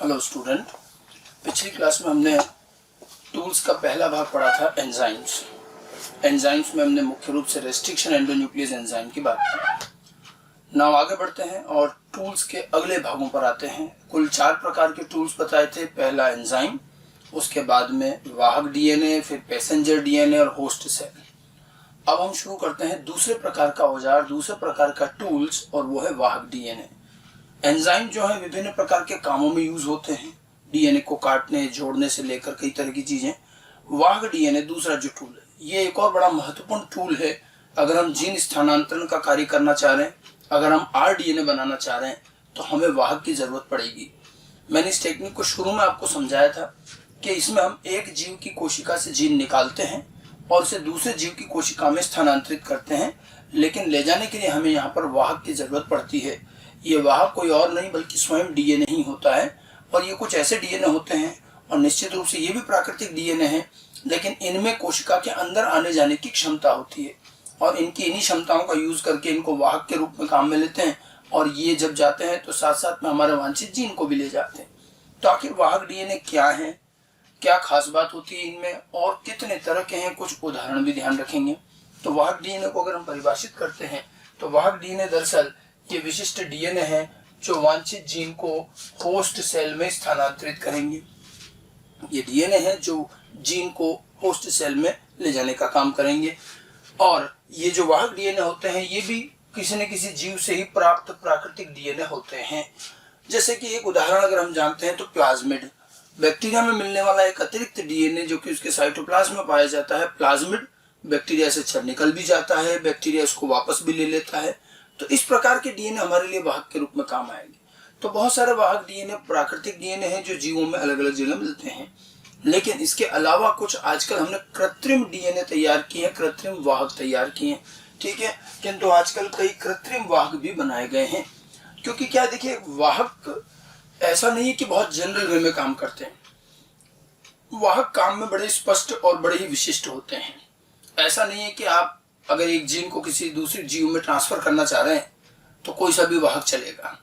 Hello student, पिछली class में हमने टूल्स का पहला भाग पढ़ा था एंजाइम्स। एंजाइम्स में हमने मुख्य रूप से रेस्ट्रिक्शन एंडोन्यूक्लियस एंजाइम की बात की। नाउ आगे बढ़ते हैं और टूल्स के अगले भागों पर आते हैं। कुल 4 प्रकार के टूल्स बताए थे। पहला एंजाइम, उसके बाद में वाहक डीएनए, फिर पैसेंजर डीएनए और होस्ट सेल। अब हम शुरू करते हैं दूसरे प्रकार का औजार, दूसरे प्रकार का टूल्स, और वो है वाहक डीएनए। एंजाइम जो है विभिन्न प्रकार के कामों में यूज होते हैं, डीएनए को काटने जोड़ने से लेकर कई तरह की चीजें। वाहक डीएनए दूसरा जो टूल है, ये एक और बड़ा महत्वपूर्ण टूल है। अगर हम जीन स्थानांतरण का कार्य करना चाह रहे हैं, अगर हम आरडीएनए बनाना चाह रहे हैं, तो हमें वाहक की जरूरत पड़ेगी। मैंने इस टेक्निक को शुरू में आपको समझाया था कि इसमें हम एक जीव की कोशिका से जीन निकालते हैं और उसे दूसरे जीव की कोशिका में स्थानांतरित करते हैं, लेकिन ले जाने के लिए हमें यहाँ पर वाहक की जरूरत पड़ती है। ये वाहक कोई और नहीं बल्कि स्वयं डीएनए ही होता है, और ये कुछ ऐसे डीएनए होते हैं, और निश्चित रूप से ये भी प्राकृतिक डीएनए है, लेकिन इनमें कोशिका के अंदर आने जाने की क्षमता होती है, और इनकी इन्हीं क्षमताओं का यूज करके इनको वाहक के रूप में काम में लेते हैं, और ये जब जाते हैं तो साथ साथ में हमारे वांछित जीन को भी ले जाते हैं। तो आखिर वाहक डीएनए क्या है, क्या खास बात होती है इनमें, और कितने तरह के हैं, कुछ उदाहरण भी ध्यान रखेंगे। तो वाहक डीएनए को अगर हम परिभाषित करते हैं तो वाहक डीएनए दरअसल ये विशिष्ट डीएनए है जो वांछित जीन को होस्ट सेल में स्थानांतरित करेंगे। ये डीएनए है जो जीन को होस्ट सेल में ले जाने का काम करेंगे। और ये जो वाहक डीएनए होते हैं ये भी किसी न किसी जीव से ही प्राप्त प्राकृतिक डीएनए होते हैं। जैसे कि एक उदाहरण अगर हम जानते हैं तो प्लाज्मिड, बैक्टीरिया में मिलने वाला एक अतिरिक्त डीएनए जो कि उसके साइटोप्लाज्म में पाया जाता है। प्लाज्मिड बैक्टीरिया से छड़ निकल भी जाता है, बैक्टीरिया इसको वापस भी ले लेता है। तो इस प्रकार के डीएनए हमारे लिए वाहक के रूप में काम आएंगे। तो बहुत सारे वाहक डीएनए प्राकृतिक डीएनए हैं जो जीवों में अलग अलग जगह मिलते हैं, लेकिन इसके अलावा कुछ आजकल हमने कृत्रिम डीएनए तैयार किए हैं, कृत्रिम वाहक तैयार किए हैं, ठीक है। किंतु आजकल कई कृत्रिम वाहक भी बनाए गए हैं, क्योंकि क्या देखिए, वाहक ऐसा नहीं है कि बहुत जनरल वे में काम करते हैं। वाहक काम में बड़े स्पष्ट और बड़े ही विशिष्ट होते हैं। ऐसा नहीं है कि आप अगर एक जीन को किसी दूसरे जीव में ट्रांसफर करना चाह रहे हैं तो कोई सा भी वाहक चलेगा।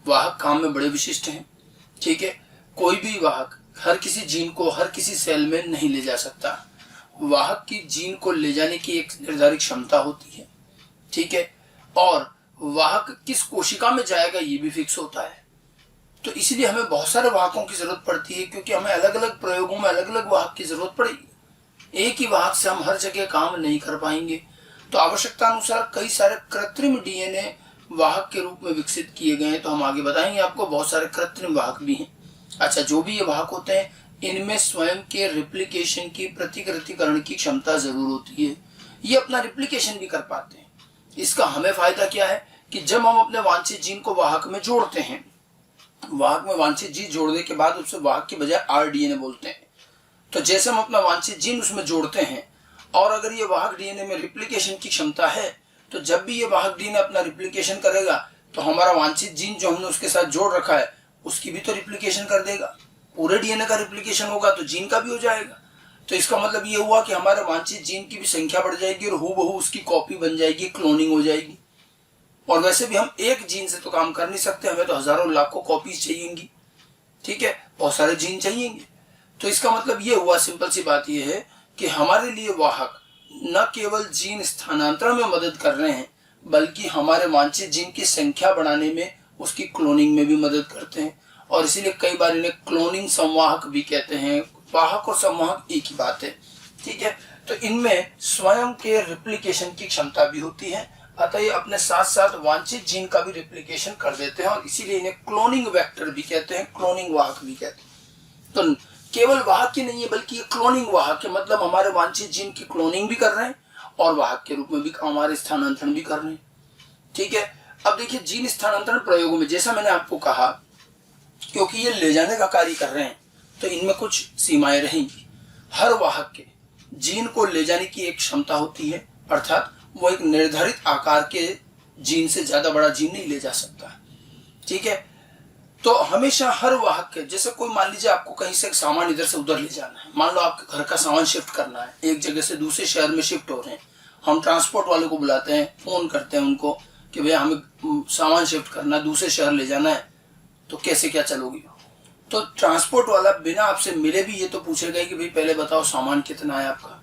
वाहक काम में बड़े विशिष्ट हैं, ठीक है। कोई भी वाहक हर किसी जीन को हर किसी सेल में नहीं ले जा सकता। वाहक की जीन को ले जाने की एक निर्धारित क्षमता होती है, ठीक है, और वाहक किस कोशिका में जाएगा ये भी फिक्स होता है। तो इसलिए हमें बहुत सारे वाहकों की जरूरत पड़ती है, क्योंकि हमें अलग अलग प्रयोगों में अलग अलग वाहक की जरूरत पड़ेगी। एक ही वाहक से हम हर जगह काम नहीं कर पाएंगे। तो आवश्यकता अनुसार कई सारे कृत्रिम डीएनए वाहक के रूप में विकसित किए गए हैं। तो हम आगे बताएंगे आपको, बहुत सारे कृत्रिम वाहक भी हैं। अच्छा, जो भी ये वाहक होते हैं इनमें स्वयं के रिप्लिकेशन की, प्रतिकृतिकरण की क्षमता जरूर होती है। ये अपना रिप्लिकेशन भी कर पाते हैं। इसका हमें फायदा क्या है कि जब हम अपने वांछित जीन को वाहक में जोड़ते हैं, वाहक में वांछित जीन जोड़ने के बाद उससे वाहक के बजाय आरडीएनए बोलते हैं। तो जैसे हम अपना वांछित जीन उसमें जोड़ते हैं, और अगर ये वाहक डीएनए में रिप्लिकेशन की क्षमता है, तो जब भी ये वाहक डीएनए अपना रिप्लिकेशन करेगा तो हमारा वांछित जीन जो हमने उसके साथ जोड़ रखा है उसकी भी तो रिप्लिकेशन कर देगा। पूरे डीएनए का रिप्लिकेशन होगा तो जीन का भी हो जाएगा। तो इसका मतलब ये हुआ कि हमारे वांछित जीन की भी संख्या बढ़ जाएगी और हूबहू उसकी कॉपी बन जाएगी, क्लोनिंग हो जाएगी। और वैसे भी हम एक जीन से तो काम कर नहीं सकते, हमें तो हजारों लाखों कॉपीज चाहिएंगी, ठीक है, बहुत सारे जीन चाहिएंगे। तो इसका मतलब ये हुआ, सिंपल सी बात ये है कि हमारे लिए वाहक न केवल जीन स्थानांतरण में मदद कर रहे हैं, बल्कि हमारे वांछित जीन की संख्या बढ़ाने में, उसकी क्लोनिंग में भी मदद करते हैं। और इसीलिए कई बार इन्हें क्लोनिंग संवाहक भी कहते हैं। वाहक और संवाहक एक ही बात है, ठीक है। तो इनमें स्वयं के रिप्लिकेशन की क्षमता भी होती है, अतः ये अपने साथ साथ वांछित जीन का भी रिप्लिकेशन कर देते हैं, और इसीलिए इन्हें क्लोनिंग वेक्टर भी कहते हैं, क्लोनिंग वाहक भी कहते हैं। तो केवल वाहक ही नहीं है बल्कि ये क्लोनिंग वाहक है, मतलब हमारे वांछित जीन की क्लोनिंग भी कर रहे हैं और वाहक के रूप में भी हमारे स्थानांतरण भी कर रहे हैं, ठीक है। अब देखिए, जीन स्थानांतरण प्रयोगों में जैसा मैंने आपको कहा, क्योंकि ये ले जाने का कार्य कर रहे हैं तो इनमें कुछ सीमाएं रहेंगी। हर वाहक के जीन को ले जाने की एक क्षमता होती है, अर्थात वो एक निर्धारित आकार के जीन से ज्यादा बड़ा जीन नहीं ले जा सकता, ठीक है। तो हमेशा हर वाहक के, जैसे कोई मान लीजिए आपको कहीं से एक सामान इधर से उधर ले जाना है, मान लो आपके घर का सामान शिफ्ट करना है, एक जगह से दूसरे शहर में शिफ्ट हो रहे हैं, हम ट्रांसपोर्ट वाले को बुलाते हैं, फोन करते हैं उनको कि भैया हमें सामान शिफ्ट करना है, दूसरे शहर ले जाना है, तो कैसे क्या चलोगी, तो ट्रांसपोर्ट वाला बिना आपसे मिले भी ये तो पूछेगा कि भाई पहले बताओ सामान कितना है आपका,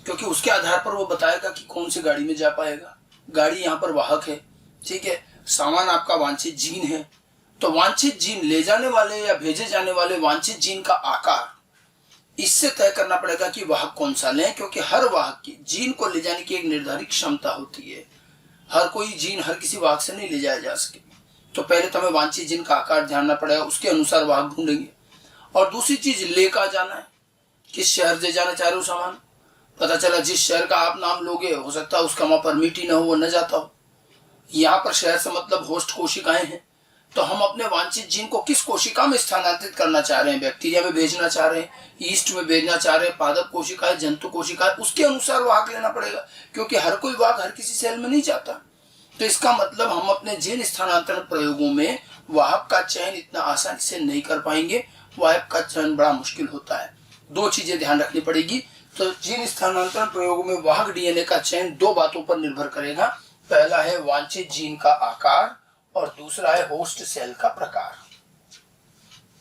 क्योंकि उसके आधार पर वो बताएगा कि कौन सी गाड़ी में जा पाएगा। गाड़ी यहाँ पर वाहक है, ठीक है, सामान आपका वांछित जीन है, तो वांछित जीन ले जाने वाले या भेजे जाने वाले वांछित जीन का आकार, इससे तय करना पड़ेगा कि वाहक कौन सा लें, क्योंकि हर वाहक की जीन को ले जाने की एक निर्धारित क्षमता होती है। हर कोई जीन हर किसी वाहक से नहीं ले जाया जा सके, तो पहले तो हमें वांछित जीन का आकार जानना पड़ेगा, उसके अनुसार वाहक ढूंढेंगे। और दूसरी चीज ले कहाँ जाना है, किस शहर से जाना चाह रहे हो सामान, पता चला जिस शहर का आप नाम लोगे हो सकता है उसका वहां परमिट ही ना हो, वो न जाता हो। यहाँ पर शहर से मतलब होस्ट कोशिकाएं हैं, तो हम अपने वांछित जीन को किस कोशिका में स्थानांतरित करना चाह रहे हैं, बैक्टीरिया में भेजना चाह रहे हैं, ईस्ट में भेजना चाह रहे हैं, पादप कोशिकाएं, जंतु कोशिकाएं, उसके अनुसार वाहक लेना पड़ेगा, क्योंकि हर कोई वाहक हर किसी सेल में नहीं जाता। तो इसका मतलब हम अपने जीन स्थानांतरण प्रयोगों में वाहक का चयन इतना आसानी से नहीं कर पाएंगे, वाहक का चयन बड़ा मुश्किल होता है। दो चीजें ध्यान रखनी पड़ेगी। तो जीन स्थानांतरण प्रयोगों में वाहक डीएनए का चयन दो बातों पर निर्भर करेगा, पहला है वांछित जीन का आकार और दूसरा है होस्ट सेल का प्रकार।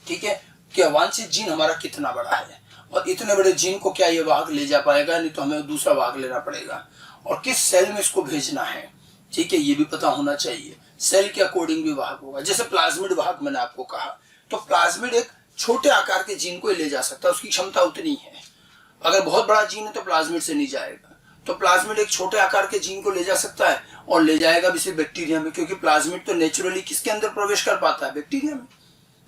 ठीक है, क्या वांछित जीन हमारा कितना बड़ा है और इतने बड़े जीन को क्या ये वाहक ले जा पाएगा, नहीं तो हमें दूसरा वाहक लेना पड़ेगा, और किस सेल में इसको भेजना है, ठीक है, ये भी पता होना चाहिए। सेल के अकॉर्डिंग भी वाहक होगा। जैसे प्लाज्मिड वाहक मैंने आपको कहा, तो प्लाज्मिड एक छोटे आकार के जीन को ले जा सकता है, उसकी क्षमता उतनी है। अगर बहुत बड़ा जीन है तो प्लाज्मिड से नहीं जाएगा, तो प्लाज्मिड एक छोटे आकार के जीन को ले जा सकता है और ले जाएगा भी सिर्फ बैक्टीरिया में, क्योंकि प्लाज्मिड तो नेचुरली किसके अंदर प्रवेश कर पाता है, बैक्टीरिया में।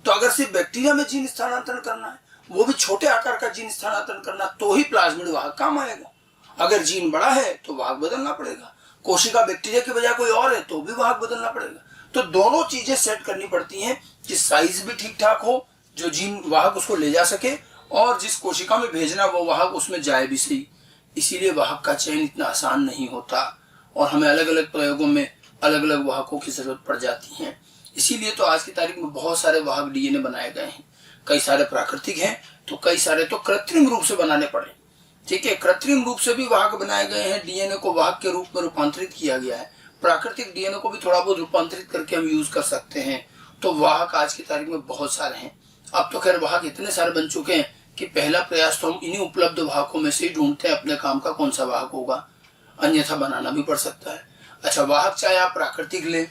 तो अगर सिर्फ बैक्टीरिया में जीन स्थानांतरण करना है, वो भी छोटे आकार का जीन स्थानांतरण करना, तो ही प्लाज्मिड वाहक काम आएगा। अगर जीन बड़ा है तो वाहक बदलना पड़ेगा, कोशिका बैक्टीरिया की बजाय कोई और है तो भी वाहक बदलना पड़ेगा। तो दोनों चीजें सेट करनी पड़ती हैं कि साइज भी ठीक ठाक हो, जो जीन वाहक उसको ले जा सके, और जिस कोशिका में भेजना वो वाहक उसमें जाए भी सही। इसीलिए वाहक का चयन इतना आसान नहीं होता और हमें अलग अलग प्रयोगों में अलग अलग वाहकों की जरूरत पड़ जाती है। इसीलिए तो आज की तारीख में बहुत सारे वाहक डीएनए बनाए गए हैं। कई सारे प्राकृतिक हैं तो कई सारे तो कृत्रिम रूप से बनाने पड़े। ठीक है, कृत्रिम रूप से भी वाहक बनाए गए हैं, डीएनए को वाहक के रूप में रूपांतरित किया गया है। प्राकृतिक डीएनए को भी थोड़ा बहुत रूपांतरित करके हम यूज कर सकते हैं। तो वाहक आज की तारीख में बहुत सारे हैं। अब तो खैर वाहक इतने सारे बन चुके हैं कि पहला प्रयास तो हम इन्हीं उपलब्ध वाहकों में से ही ढूंढते हैं अपने काम का कौन सा वाहक होगा, अन्यथा बनाना भी पड़ सकता है। अच्छा, वाहक चाहे आप प्राकृतिक लें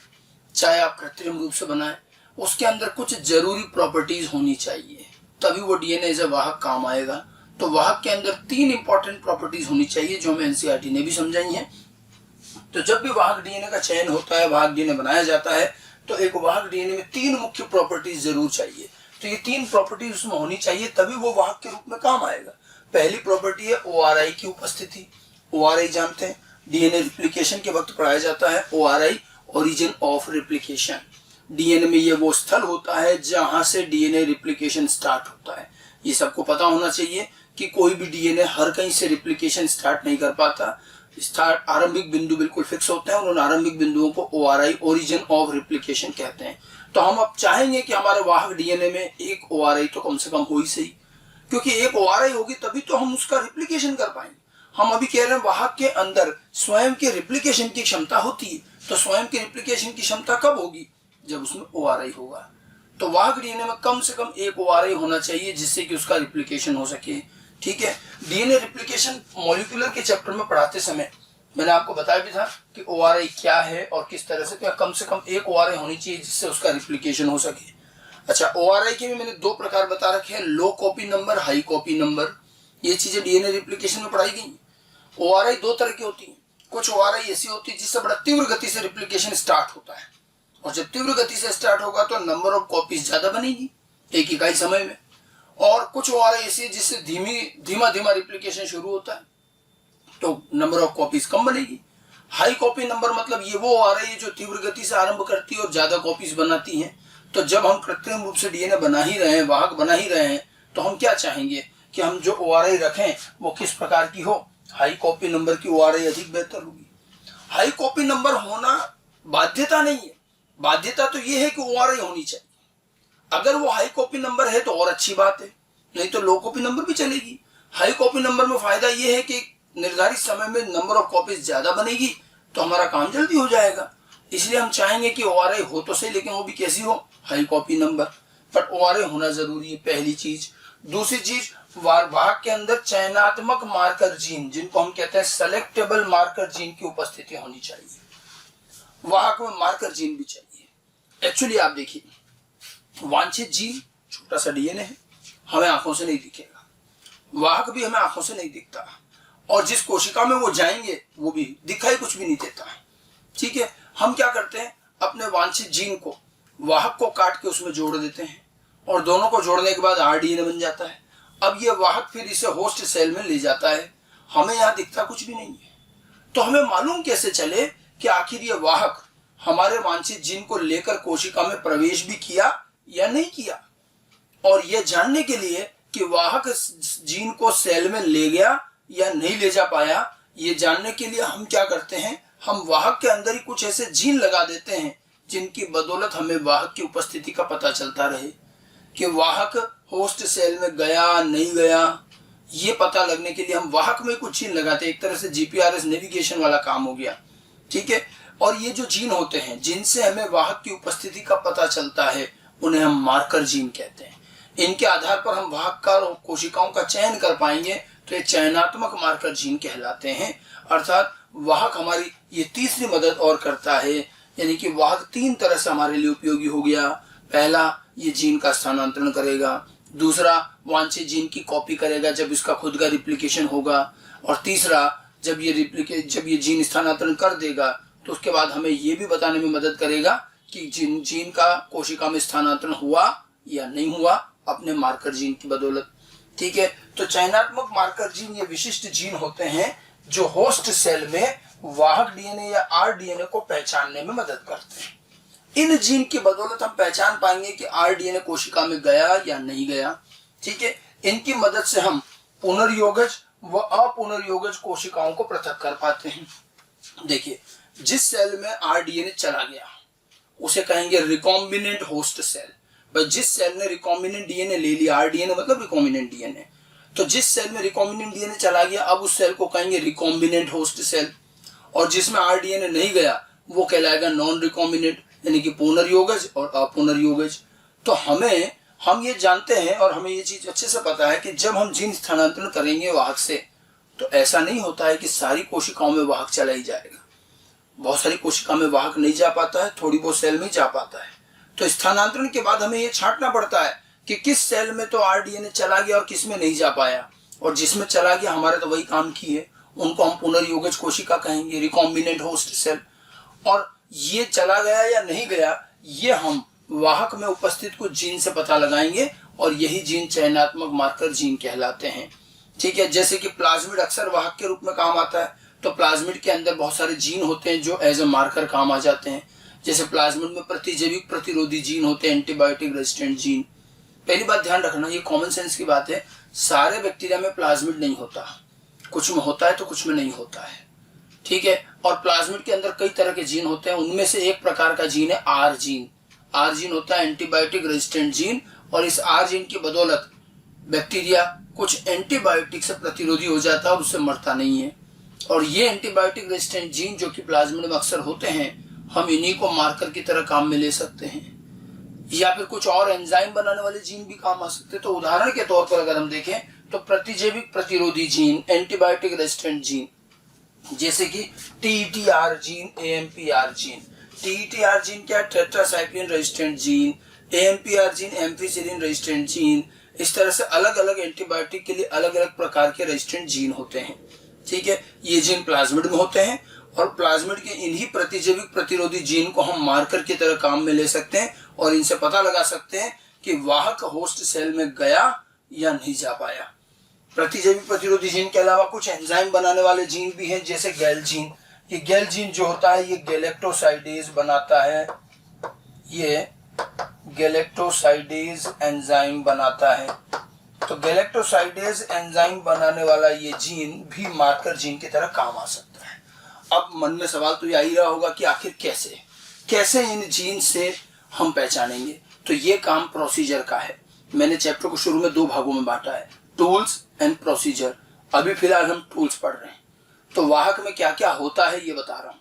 चाहे आप कृत्रिम रूप से बनाएं, उसके अंदर कुछ जरूरी प्रॉपर्टीज होनी चाहिए, तभी वो डीएनए एज ए वाहक काम आएगा। तो वाहक के अंदर 3 इंपॉर्टेंट प्रॉपर्टीज होनी चाहिए जो हमें एनसीईआरटी ने भी समझाई है। तो जब भी वाहक डीएनए का चयन होता है, वाहक डीएनए बनाया जाता है, तो एक वाहक डीएनए में 3 मुख्य प्रॉपर्टीज जरूर चाहिए। तो ये 3 प्रॉपर्टी उसमें होनी चाहिए, तभी वो वाहक के रूप में काम आएगा। पहली प्रॉपर्टी है ओआरआई की उपस्थिति। ओआरआई जानते हैं, डीएनए रिप्लिकेशन के वक्त पढ़ाया जाता है। ORI, origin of replication. DNA में ये वो स्थल होता है जहां से डीएनए रिप्लिकेशन स्टार्ट होता है। ये सबको पता होना चाहिए कि कोई भी डीएनए हर कहीं से रिप्लिकेशन स्टार्ट नहीं कर पाता। स्टार्ट आरंभिक बिंदु बिल्कुल फिक्स होते हैं और उन आरंभिक बिंदुओं को ओआरआई, ओरिजिन ऑफ रिप्लिकेशन कहते हैं। तो हम अब चाहेंगे कि हमारे वाहक डीएनए में एक ओआरआई तो कम से कम हो ही सही, क्योंकि एक ओआरआई होगी तभी तो हम उसका रिप्लिकेशन कर पाएंगे। हम अभी कह रहे हैं वाहक के अंदर स्वयं के रिप्लिकेशन की क्षमता होती है, तो स्वयं की रिप्लिकेशन की क्षमता कब होगी, जब उसमें ओआरआई होगा। तो वाहक डीएनए में कम से कम एक ओआरआई होना चाहिए जिससे कि उसका रिप्लिकेशन हो सके। ठीक है, डीएनए रिप्लिकेशन मॉलिक्यूलर के चैप्टर में पढ़ाते समय मैंने आपको बताया भी था कि ओआरआई क्या है और किस तरह से, तो कम से कम एक ओआरआई होनी चाहिए जिससे उसका रिप्लिकेशन हो सके। अच्छा, ओआरआई के भी मैंने 2 प्रकार बता रखे हैं, low copy number, high copy number. ये चीजें डीएनए रिप्लिकेशन में पढ़ाई गई। ओआरआई 2 तरह की होती है। कुछ ओआरआई ऐसी होती है जिससे बड़ा तीव्र गति से रिप्लिकेशन स्टार्ट होता है, और जब तीव्र गति से स्टार्ट होगा तो नंबर ऑफ कॉपीज ज्यादा बनेगी एक इकाई समय में। और कुछ ओआरआई ऐसी है जिससे धीमा धीमा रिप्लिकेशन शुरू होता है, तो नंबर ऑफ कॉपीज कम बनेगी। हाई कॉपी नंबर मतलब ये वो ओआरआई है जो तीव्र गति से आरंभ करती है और ज्यादा कॉपीज बनाती है। तो जब हम कृत्रिम रूप से डीएनए बना ही रहे हैं, वाहक बना ही रहे हैं, तो हम क्या चाहेंगे कि हम जो ओआरआई रखें वो किस प्रकार की हो, हाई कॉपी नंबर की ओआरआई अधिक बेहतर होगी। हाई कॉपी नंबर होना बाध्यता नहीं है, बाध्यता तो ये है कि ओआरआई होनी चाहिए। अगर वो हाई कॉपी नंबर है तो और अच्छी बात है, नहीं तो लो कॉपी नंबर भी चलेगी। हाई कॉपी नंबर में फायदा ये है कि निर्धारित समय में नंबर ऑफ कॉपीज ज्यादा बनेगी तो हमारा काम जल्दी हो जाएगा। इसलिए हम चाहेंगे कि ओआरआई हो तो सही, लेकिन वो भी कैसी हो, high copy number. But ORA होना जरूरी है, पहली चीज। दूसरी चीज, वाहक के अंदर चयनात्मक मार्कर जीन, जिनको हम कहते हैं सेलेक्टेबल मार्कर जीन की उपस्थिति होनी चाहिए। वाहक में मार्कर जीन भी चाहिए। एक्चुअली आप देखिए, वांछित जीन छोटा सा DNA है, हमें आंखों से नहीं दिखेगा। वाहक भी हमें आंखों से नहीं दिखता, और जिस कोशिका में वो जाएंगे वो भी दिखाई कुछ भी नहीं देता। ठीक है, हम क्या करते हैं, अपने वांछित जीन को, वाहक को काट के उसमें जोड़ देते हैं, और दोनों को जोड़ने के बाद RDNA बन जाता है। अब ये वाहक फिर इसे होस्ट सेल में ले जाता है, हमें यहाँ दिखता कुछ भी नहीं है। तो हमें मालूम कैसे चले कि आखिर ये वाहक हमारे वांछित जीन को लेकर कोशिका में प्रवेश भी किया या नहीं किया? और यह जानने के लिए कि वाहक जीन को सेल में ले गया या नहीं ले जा पाया, ये जानने के लिए हम क्या करते हैं, हम वाहक के अंदर ही कुछ ऐसे जीन लगा देते हैं जिनकी बदौलत हमें वाहक की उपस्थिति का पता चलता रहे कि वाहक होस्ट सेल में गया नहीं गया। ये पता लगने के लिए हम वाहक में कुछ जीन लगाते हैं, एक तरह से GPRS नेविगेशन वाला काम हो गया। ठीक है, और ये जो जीन होते हैं जिनसे हमें वाहक की उपस्थिति का पता चलता है, उन्हें हम मार्कर जीन कहते हैं। इनके आधार पर हम वाहक का और कोशिकाओं का चयन कर पाएंगे, तो ये चयनात्मक मार्कर जीन कहलाते हैं। अर्थात वाहक हमारी ये तीसरी मदद और करता है, यानी कि वाहक 3 तरह से हमारे लिए उपयोगी हो गया। पहला, ये जीन का स्थानांतरण करेगा। दूसरा, वांछित जीन की कॉपी करेगा जब इसका खुद का रिप्लिकेशन होगा। और तीसरा, जब ये जीन स्थानांतरण कर देगा तो उसके बाद हमें ये भी बताने में मदद करेगा कि जीन का कोशिका में स्थानांतरण हुआ या नहीं हुआ, अपने मार्कर जीन की बदौलत। ठीक है, तो चयनात्मक मार्कर जीन ये विशिष्ट जीन होते हैं जो होस्ट सेल में वाहक DNA या RDNA को पहचानने में मदद करते हैं। इन जीन की बदौलत हम पहचान पाएंगे कि RDNA कोशिका में गया या नहीं गया। ठीक है, इनकी मदद से हम पुनर्योगज व अपुनर्योगज कोशिकाओं को पृथक कर पाते हैं। देखिए, जिस सेल में RDNA चला गया उसे कहेंगे रिकॉम्बिनेंट होस्ट सेल। पर जिस सेल ने रिकॉम्बिनेंट DNA ले लिया, RDNA मतलब रिकॉम्बिनेंट DNA, तो जिस सेल में रिकॉम्बिनेंट DNA चला गया, अब उस सेल को कहेंगे रिकॉम्बिनेंट होस्ट सेल। और जिसमें RDNA नहीं गया वो कहलाएगा नॉन रिकॉम्बिनेंट, यानी कि पुनर्योगज और अपुनर्योगज। तो हम ये जानते हैं और हमें ये चीज अच्छे से पता है कि जब हम जीन स्थानांतरण करेंगे वाहक से, तो ऐसा नहीं होता है कि सारी कोशिकाओं में वाहक चला ही जाएगा। बहुत सारी कोशिका में वाहक नहीं जा पाता है, थोड़ी बहुत सेल में जा पाता है। तो स्थानांतरण के बाद हमें ये छांटना पड़ता है कि किस सेल में तो RDNA चला गया और किस में नहीं जा पाया, और जिसमें चला गया हमारे तो वही काम किए, उनको हम पुनर्योगज कोशिका कहेंगे, रिकॉम्बिनेंट होस्ट सेल। और ये चला गया या नहीं गया, ये हम वाहक में उपस्थित कुछ जीन से पता लगाएंगे, और यही जीन चयनात्मक मार्कर जीन कहलाते हैं। ठीक है, जैसे कि प्लाज्मिड अक्सर वाहक के रूप में काम आता है, तो प्लाज्मिड के अंदर बहुत सारे जीन होते हैं जो एज ए मार्कर काम आ जाते हैं। जैसे प्लाज्मिड में प्रतिजैविक प्रतिरोधी जीन होते हैं, एंटीबायोटिक रेजिस्टेंट जीन। पहली बात ध्यान रखना, ये कॉमन सेंस की बात है, सारे बैक्टीरिया में प्लाज्मिड नहीं होता, कुछ में होता है तो कुछ में नहीं होता है। ठीक है, और प्लाज्मिड के अंदर कई तरह के जीन होते हैं, उनमें से एक प्रकार का जीन है R जीन। R जीन होता है एंटीबायोटिक रेजिस्टेंट जीन, और इस R जीन की बदौलत बैक्टीरिया कुछ एंटीबायोटिक से प्रतिरोधी हो जाता है और उससे मरता नहीं है। और ये एंटीबायोटिक रेजिस्टेंट जीन जो कि प्लाज्मिड में अक्सर होते हैं, हम इन्हीं को मार्कर की तरह काम में ले सकते हैं, या फिर कुछ और एंजाइम बनाने वाले जीन भी काम आ सकते हैं। तो उदाहरण के तौर पर अगर हम देखें तो प्रतिजैविक प्रतिरोधी जीन, एंटीबायोटिक रेजिस्टेंट जीन, जैसे कि TETR gene, AMPR gene. TETR gene क्या है? Tetracycline resistant gene. AMPR gene ampicillin resistant gene. इस तरह से अलग अलग एंटीबायोटिक के लिए अलग अलग प्रकार के रेजिस्टेंट जीन होते हैं। ठीक है, ये जीन प्लाज्मिड में होते हैं, और प्लाज्मिड के इन्हीं प्रतिजैविक प्रतिरोधी जीन को हम मार्कर की तरह काम में ले सकते हैं, और इनसे पता लगा सकते हैं कि वाहक होस्ट सेल में गया या नहीं जा पाया। प्रतिजैविक प्रतिरोधी जीन के अलावा कुछ एंजाइम बनाने वाले जीन भी हैं, जैसे गैल जीन। ये गैल जीन जो होता है ये गैलेक्टोसाइडेज बनाता है, ये गैलेक्टोसाइडेज एंजाइम बनाता है। तो गैलेक्टोसाइडेज एंजाइम बनाने वाला ये जीन भी मार्कर जीन की तरह काम आ सकता है। अब मन में सवाल तो ये आ ही रहा होगा कि आखिर कैसे इन जीन से हम पहचानेंगे। तो ये काम प्रोसीजर का है। मैंने चैप्टर को शुरू में 2 भागों में बांटा है, टूल्स एंड प्रोसीजर। अभी फिलहाल हम टूल्स पढ़ रहे हैं, तो वाहक में क्या क्या होता है ये बता रहा हूं।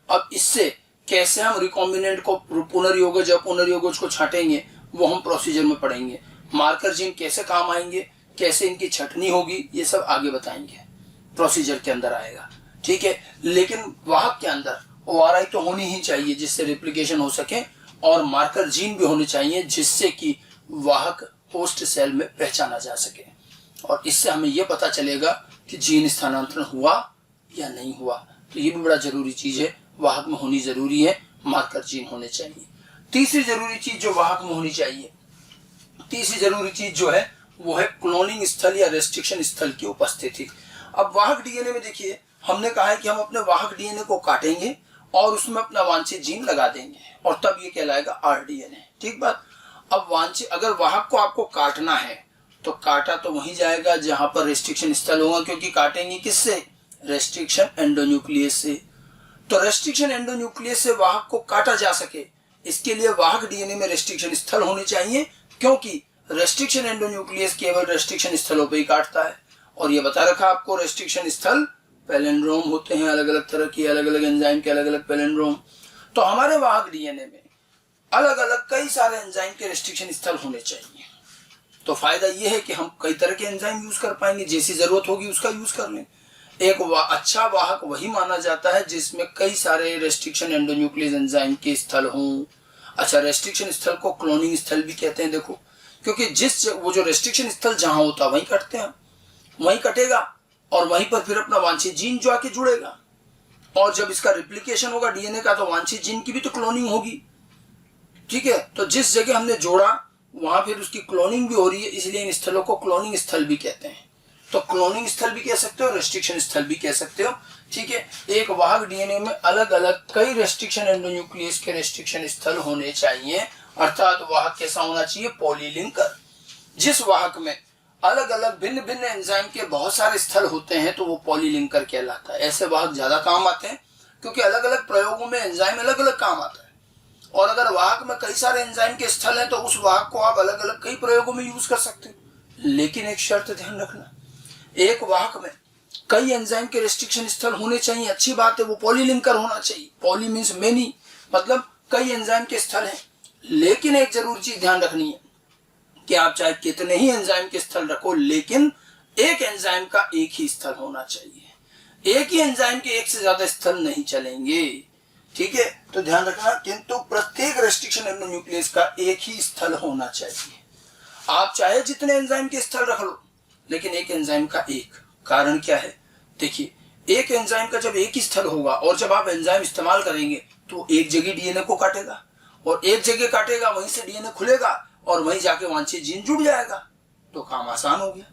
अब इससे कैसे हम रिकॉम्बिनेंट को पुनर्योगज या पुनर्योगज को छांटेंगे वो हम प्रोसीजर में पढ़ेंगे। मार्कर जीन कैसे काम आएंगे, कैसे इनकी छटनी होगी, ये सब आगे बताएंगे, प्रोसीजर के अंदर आएगा, ठीक है। लेकिन वाहक के अंदर ORI तो होनी ही चाहिए जिससे रेप्लिकेशन हो सके, और मार्कर जीन भी होने चाहिए जिससे कि वाहक होस्ट सेल में पहचाना जा सके, और इससे हमें यह पता चलेगा कि जीन स्थानांतरण हुआ या नहीं हुआ। तो ये भी बड़ा जरूरी चीज है, वाहक में होनी जरूरी है, मार्कर जीन होने चाहिए। तीसरी जरूरी चीज जो वाहक में होनी चाहिए, तीसरी जरूरी चीज जो है वो है क्लोनिंग स्थल या रेस्ट्रिक्शन स्थल की उपस्थिति। अब वाहक डीएनए में देखिए, हमने कहा है कि हम अपने वाहक डीएनए को काटेंगे और उसमें अपना वांछित जीन लगा देंगे और तब ये कहलाएगा rDNA, ठीक बात। अब वांछित, अगर वाहक को आपको काटना है तो काटा तो वहीं जाएगा जहां पर रेस्ट्रिक्शन स्थल होगा, क्योंकि काटेंगे किससे, रेस्ट्रिक्शन एंडोन्यूक्लियस से। तो रेस्ट्रिक्शन एंडोन्यूक्लियस से वाहक को काटा जा सके, इसके लिए वाहक डीएनए में रेस्ट्रिक्शन स्थल होने चाहिए, क्योंकि रेस्ट्रिक्शन एंडोन्यूक्लियस केवल रेस्ट्रिक्शन स्थलों पर ही काटता है। और ये बता रखा आपको, रेस्ट्रिक्शन स्थल पैलिंड्रोम होते हैं, अलग अलग तरह की, अलग अलग एंजाइम के अलग अलग पैलिंड्रोम। तो हमारे वाहक डीएनए में अलग अलग कई सारे एंजाइम के रेस्ट्रिक्शन स्थल होने चाहिए। तो फायदा यह है कि हम कई तरह के एंजाइम यूज कर पाएंगे, जैसी जरूरत होगी उसका यूज कर लें। एक अच्छा वाहक वही माना जाता है जिसमें कई सारे रेस्ट्रिक्शन एंडोन्यूक्लियस एंजाइम के स्थल हों। अच्छा, रेस्ट्रिक्शन स्थल को क्लोनिंग स्थल भी कहते हैं, देखो, क्योंकि वो जो रेस्ट्रिक्शन स्थल जहां होता है वहीं कटते हैं, वहीं कटेगा और वहीं पर फिर अपना वांछित जीन जो आके जुड़ेगा, और जब इसका रिप्लिकेशन होगा डीएनए का तो वांछित जीन की भी तो क्लोनिंग होगी, ठीक है। तो जिस जगह हमने जोड़ा वहां फिर उसकी क्लोनिंग भी हो रही है, इसलिए इन स्थलों को क्लोनिंग स्थल भी कहते हैं। तो क्लोनिंग स्थल भी कह सकते हो, रेस्ट्रिक्शन स्थल भी कह सकते हो, ठीक है। एक वाहक डीएनए में अलग अलग कई रेस्ट्रिक्शन एंडोन्यूक्लियस के रेस्ट्रिक्शन स्थल होने चाहिए, अर्थात वाहक कैसा होना चाहिए, पॉलीलिंकर। जिस वाहक में अलग अलग भिन्न भिन्न एंजाइम के बहुत सारे स्थल होते हैं तो वो पॉलीलिंकर कहलाता है। ऐसे वाहक ज्यादा काम आते हैं क्योंकि अलग अलग प्रयोगों में एंजाइम अलग अलग काम आता है, और अगर वाहक में कई सारे एंजाइम के स्थल हैं तो उस वाहक को आप अलग अलग कई प्रयोगों में यूज कर सकते हो। लेकिन एक शर्त ध्यान रखना, एक वाहक में कई एंजाइम के रेस्ट्रिक्शन स्थल होने चाहिए, अच्छी बात है, वो पॉलीलिंकर होना चाहिए। पॉली मीन्स मेनी, मतलब कई एंजाइम के स्थल हैं। लेकिन एक जरूर चीज ध्यान रखनी है कि आप चाहे कितने ही एंजाइम के स्थल रखो, लेकिन एक एंजाइम का एक ही स्थल होना चाहिए। एक ही एंजाइम के एक से ज्यादा स्थल नहीं चलेंगे, ठीक है। तो ध्यान रखना, किंतु प्रत्येक रेस्ट्रिक्शन एंडोन्यूक्लियस का एक ही स्थल होना चाहिए। आप चाहे जितने एंजाइम के स्थल रख लो, लेकिन एक एंजाइम का एक। कारण क्या है, देखिए, एक एंजाइम का जब एक ही स्थल होगा और जब आप एंजाइम इस्तेमाल करेंगे तो एक जगह डीएनए को काटेगा, और एक जगह काटेगा, वहीं से डीएनए खुलेगा और वहीं जाके वांछित जीन जुड़ जाएगा, तो काम आसान हो गया।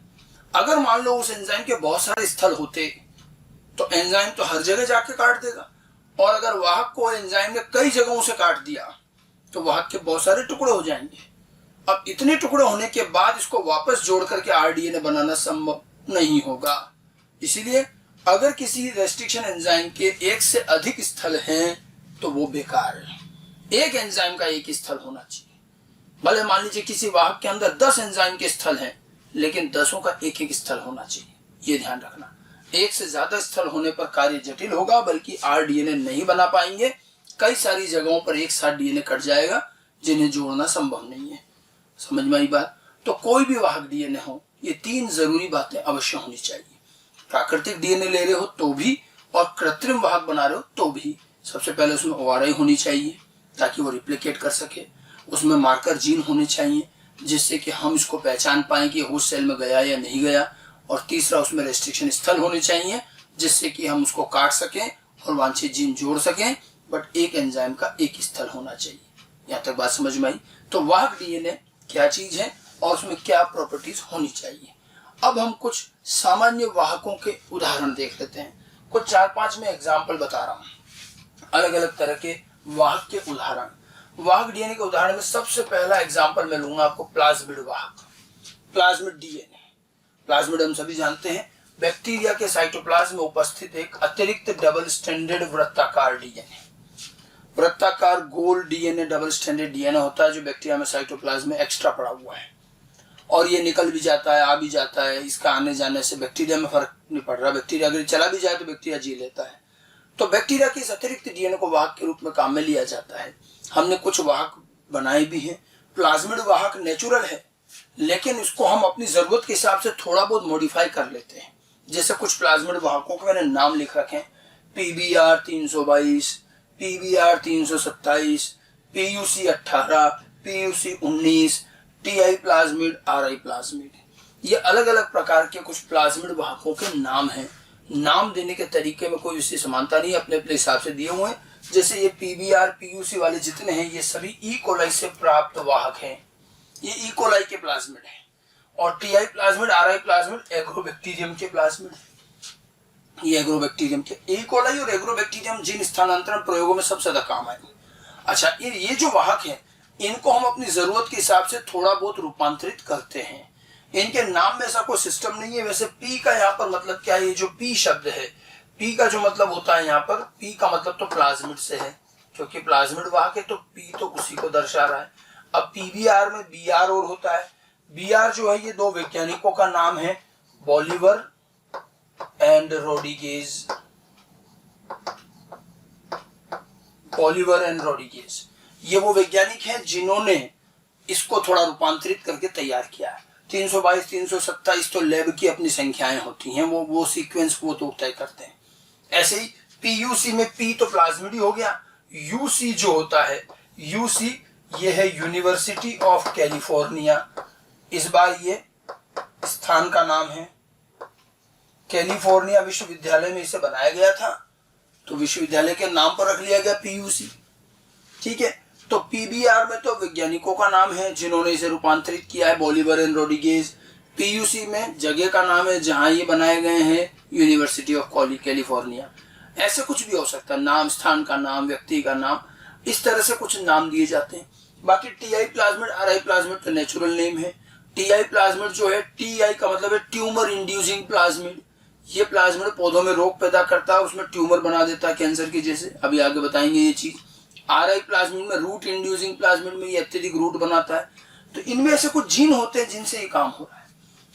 अगर मान लो उस एंजाइम के बहुत सारे स्थल होते तो एंजाइम तो हर जगह जाके काट देगा, और अगर वाहक को एंजाइम ने कई जगहों से काट दिया तो वाहक के बहुत सारे टुकड़े हो जाएंगे। अब इतने टुकड़े होने के बाद इसको वापस जोड़ करके rDNA बनाना संभव नहीं होगा। इसीलिए अगर किसी रेस्ट्रिक्शन एंजाइम के एक से अधिक स्थल हैं तो वो बेकार है। एक एंजाइम का एक स्थल होना चाहिए। भले मान लीजिए किसी वाहक के अंदर 10 एंजाइम के स्थल हैं, लेकिन 10 का एक एक स्थल होना चाहिए, ये ध्यान रखना। एक से ज्यादा स्थल होने पर कार्य जटिल होगा, बल्कि rDNA नहीं बना पाएंगे। कई सारी जगहों पर एक साथ डीएनए कट जाएगा जिन्हें जोड़ना संभव नहीं है। समझ में आई बात। तो कोई भी वाहक डीएनए हो, ये 3 जरूरी बातें अवश्य होनी चाहिए। प्राकृतिक डीएनए ले रहे हो तो भी, और कृत्रिम वाहक बना रहे हो तो भी। सबसे पहले उसमें ORI होनी चाहिए ताकि वो रिप्लिकेट कर सके। उसमें मार्कर जीन होने चाहिए जिससे कि हम इसको पहचान पाएं कि होस्ट सेल में गया या नहीं गया। और तीसरा, उसमें रेस्ट्रिक्शन स्थल होने चाहिए जिससे कि हम उसको काट सकें और वांछित जीन जोड़ सकें, बट एक एंजाइम का एक स्थल होना चाहिए। यहाँ तक बात समझ में आई। तो वाहक डीएनए क्या चीज है और उसमें क्या प्रॉपर्टीज होनी चाहिए। अब हम कुछ सामान्य वाहकों के उदाहरण देख लेते हैं। कुछ 4-5 में एग्जाम्पल बता रहा हूं, अलग अलग तरह के वाहक के उदाहरण। वाहक डीएनए के उदाहरण में सबसे पहला एग्जाम्पल मैं लूंगा आपको प्लाज्मिड वाहक, प्लाज्मिड डीएनए। प्लाज्मिड हम सभी जानते हैं, बैक्टीरिया के साइटोप्लाज्म में उपस्थित एक अतिरिक्त डबल स्टैंडर्ड वृत्ताकार डीएनए। वृत्ताकार गोल डीएनए डबल स्टैंडर्ड डीएनए होता है जो बैक्टीरिया में साइटोप्लाज्म में एक्स्ट्रा पड़ा हुआ है, और ये निकल भी जाता है, आ भी जाता है। इसका आने जाने से बैक्टीरिया में फर्क नहीं पड़ रहा। बैक्टीरिया अगर चला भी जाए तो बैक्टीरिया जी लेता है। तो बैक्टीरिया के इस अतिरिक्त डीएनए को वाहक के रूप में काम में लिया जाता है। हमने कुछ वाहक बनाए भी हैं प्लाज्मिड वाहक नेचुरल है, लेकिन इसको हम अपनी जरूरत के हिसाब से थोड़ा बहुत मॉडिफाई कर लेते हैं। जैसे कुछ प्लाज्मिड वाहकों के मैंने नाम लिख रखे हैं, PBr 322, PBr 327, PUC 18, PUC 19, TI plasmid, RI plasmid. ये अलग अलग प्रकार के कुछ प्लाज्मिड वाहकों के नाम हैं। नाम देने के तरीके में कोई उससे समानता नहीं, अपने अपने हिसाब से दिए हुए हैं। जैसे ये PBr PUC वाले जितने हैं ये सभी ई कोलाई से प्राप्त वाहक हैं, ये ई कोलाई के प्लाज्मिड हैं। और TI plasmid, RI plasmid agrobacterium के प्लाज्मिड, ये एग्रोबैक्टीरियम के। ई कोलाई और एग्रोबैक्टीरियम जीन स्थानांतरण प्रयोगों में सबसे ज्यादा काम आए। अच्छा, ये जो वाहक हैं इनको हम अपनी जरूरत के हिसाब से थोड़ा बहुत रूपांतरित करते हैं। इनके नाम में ऐसा कोई सिस्टम नहीं है। वैसे P का यहाँ पर मतलब क्या है, ये जो P शब्द है, P का जो मतलब होता है यहाँ पर, P का मतलब तो प्लाज्मिड से है, क्योंकि प्लाज्मिड वाहक है तो P तो उसी को दर्शा रहा है। अब PBr में Br और होता है। Br जो है ये दो वैज्ञानिकों का नाम है, बॉलिवर एंड रोड्रिगेज, बॉलिवर एंड रोड्रिगेज। ये वो वैज्ञानिक हैं जिन्होंने इसको थोड़ा रूपांतरित करके तैयार किया है। 322, 327 तो लैब की अपनी संख्याएं होती हैं, वो सीक्वेंस वो तो तय करते हैं। ऐसे ही PUC में P तो प्लाज्मिड ही हो गया। UC जो होता है, UC ये है यूनिवर्सिटी ऑफ कैलिफोर्निया। इस बार ये स्थान का नाम है, कैलिफोर्निया विश्वविद्यालय में इसे बनाया गया था, तो विश्वविद्यालय के नाम पर रख लिया गया PUC। ठीक है, तो PBr में तो वैज्ञानिकों का नाम है जिन्होंने इसे रूपांतरित किया है, बॉलिवर एंड रोड्रिगेज। PUC में जगह का नाम है जहां ये बनाए गए हैं, यूनिवर्सिटी ऑफ कैलिफोर्निया। ऐसे कुछ भी हो सकता है, नाम, स्थान का नाम, व्यक्ति का नाम, इस तरह से कुछ नाम दिए जाते हैं। बाकी TI प्लाज्मिड, RI प्लाज्मिड तो नेचुरल नेम है। TI प्लाज्मिड जो है, TI का मतलब है ट्यूमर इंड्यूसिंग प्लाज्मिड। ये प्लाज्मिड पौधों में रोग पैदा करता है, उसमें ट्यूमर बना देता है कैंसर की, जैसे अभी आगे बताएंगे ये चीज। RI प्लाज्मिड में रूट इंड्यूसिंग प्लाज्मिड में ये अत्यधिक रूट बनाता है। तो इनमें ऐसे कुछ जीन होते हैं जिनसे ये काम हो रहा है।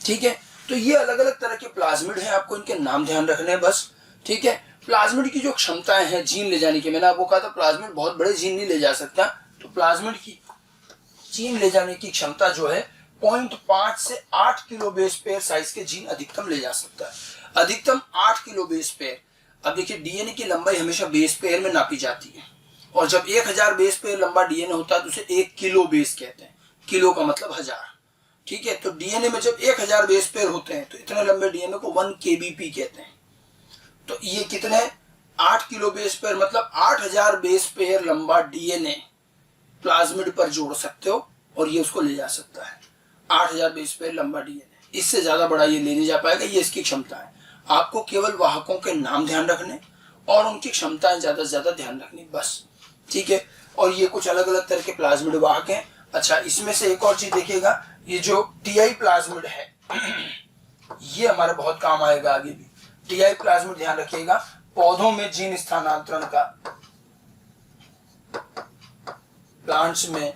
ठीक है, तो ये अलग अलग तरह के प्लाज्मिड हैं, आपको इनके नाम ध्यान रखने हैं बस। ठीक है, प्लाज्मिड की जो क्षमताएं हैं जीन ले जाने की, मैंने आपको कहा था प्लाज्मिड बहुत बड़े जीन नहीं ले जा सकता, तो प्लाज्मिड की जीन ले जाने की क्षमता जो है 0.5 से 8 किलो बेस पेयर साइज के जीन अधिकतम ले जा सकता है, अधिकतम 8 किलो बेस पेयर। अब देखिए, DNA की लंबाई हमेशा बेस पेयर में नापी जाती है, और जब 1000 बेस पेयर लंबा DNA होता है तो उसे 1 किलो बेस कहते हैं। किलो का मतलब 1000। ठीक है, तो DNA में जब 1000 बेस पेयर होते हैं तो इतने लंबे DNA को 1 kbp कहते हैं। तो ये कितने, 8 किलो बेस पेयर मतलब 8000 बेस पेयर लंबा DNA प्लाज्मिड पर जोड़ सकते हो और ये उसको ले जा सकता है। 8000 बेस पेयर लंबा DNA, इससे ज्यादा बड़ा ये ले नहीं जा पाएगा, ये इसकी क्षमता है। आपको केवल वाहकों के नाम ध्यान रखने और उनकी क्षमताएं ज्यादा से ज्यादा ध्यान रखनी बस। ठीक है, और ये कुछ अलग अलग तरह के प्लाज्मिड वाहक हैं। अच्छा, इसमें से एक और चीज देखिएगा, ये जो TI प्लाज्मिड है ये हमारे बहुत काम आएगा आगे भी। TI प्लाज्मिड ध्यान रखिएगा, पौधों में जीन स्थानांतरण का, प्लांट्स में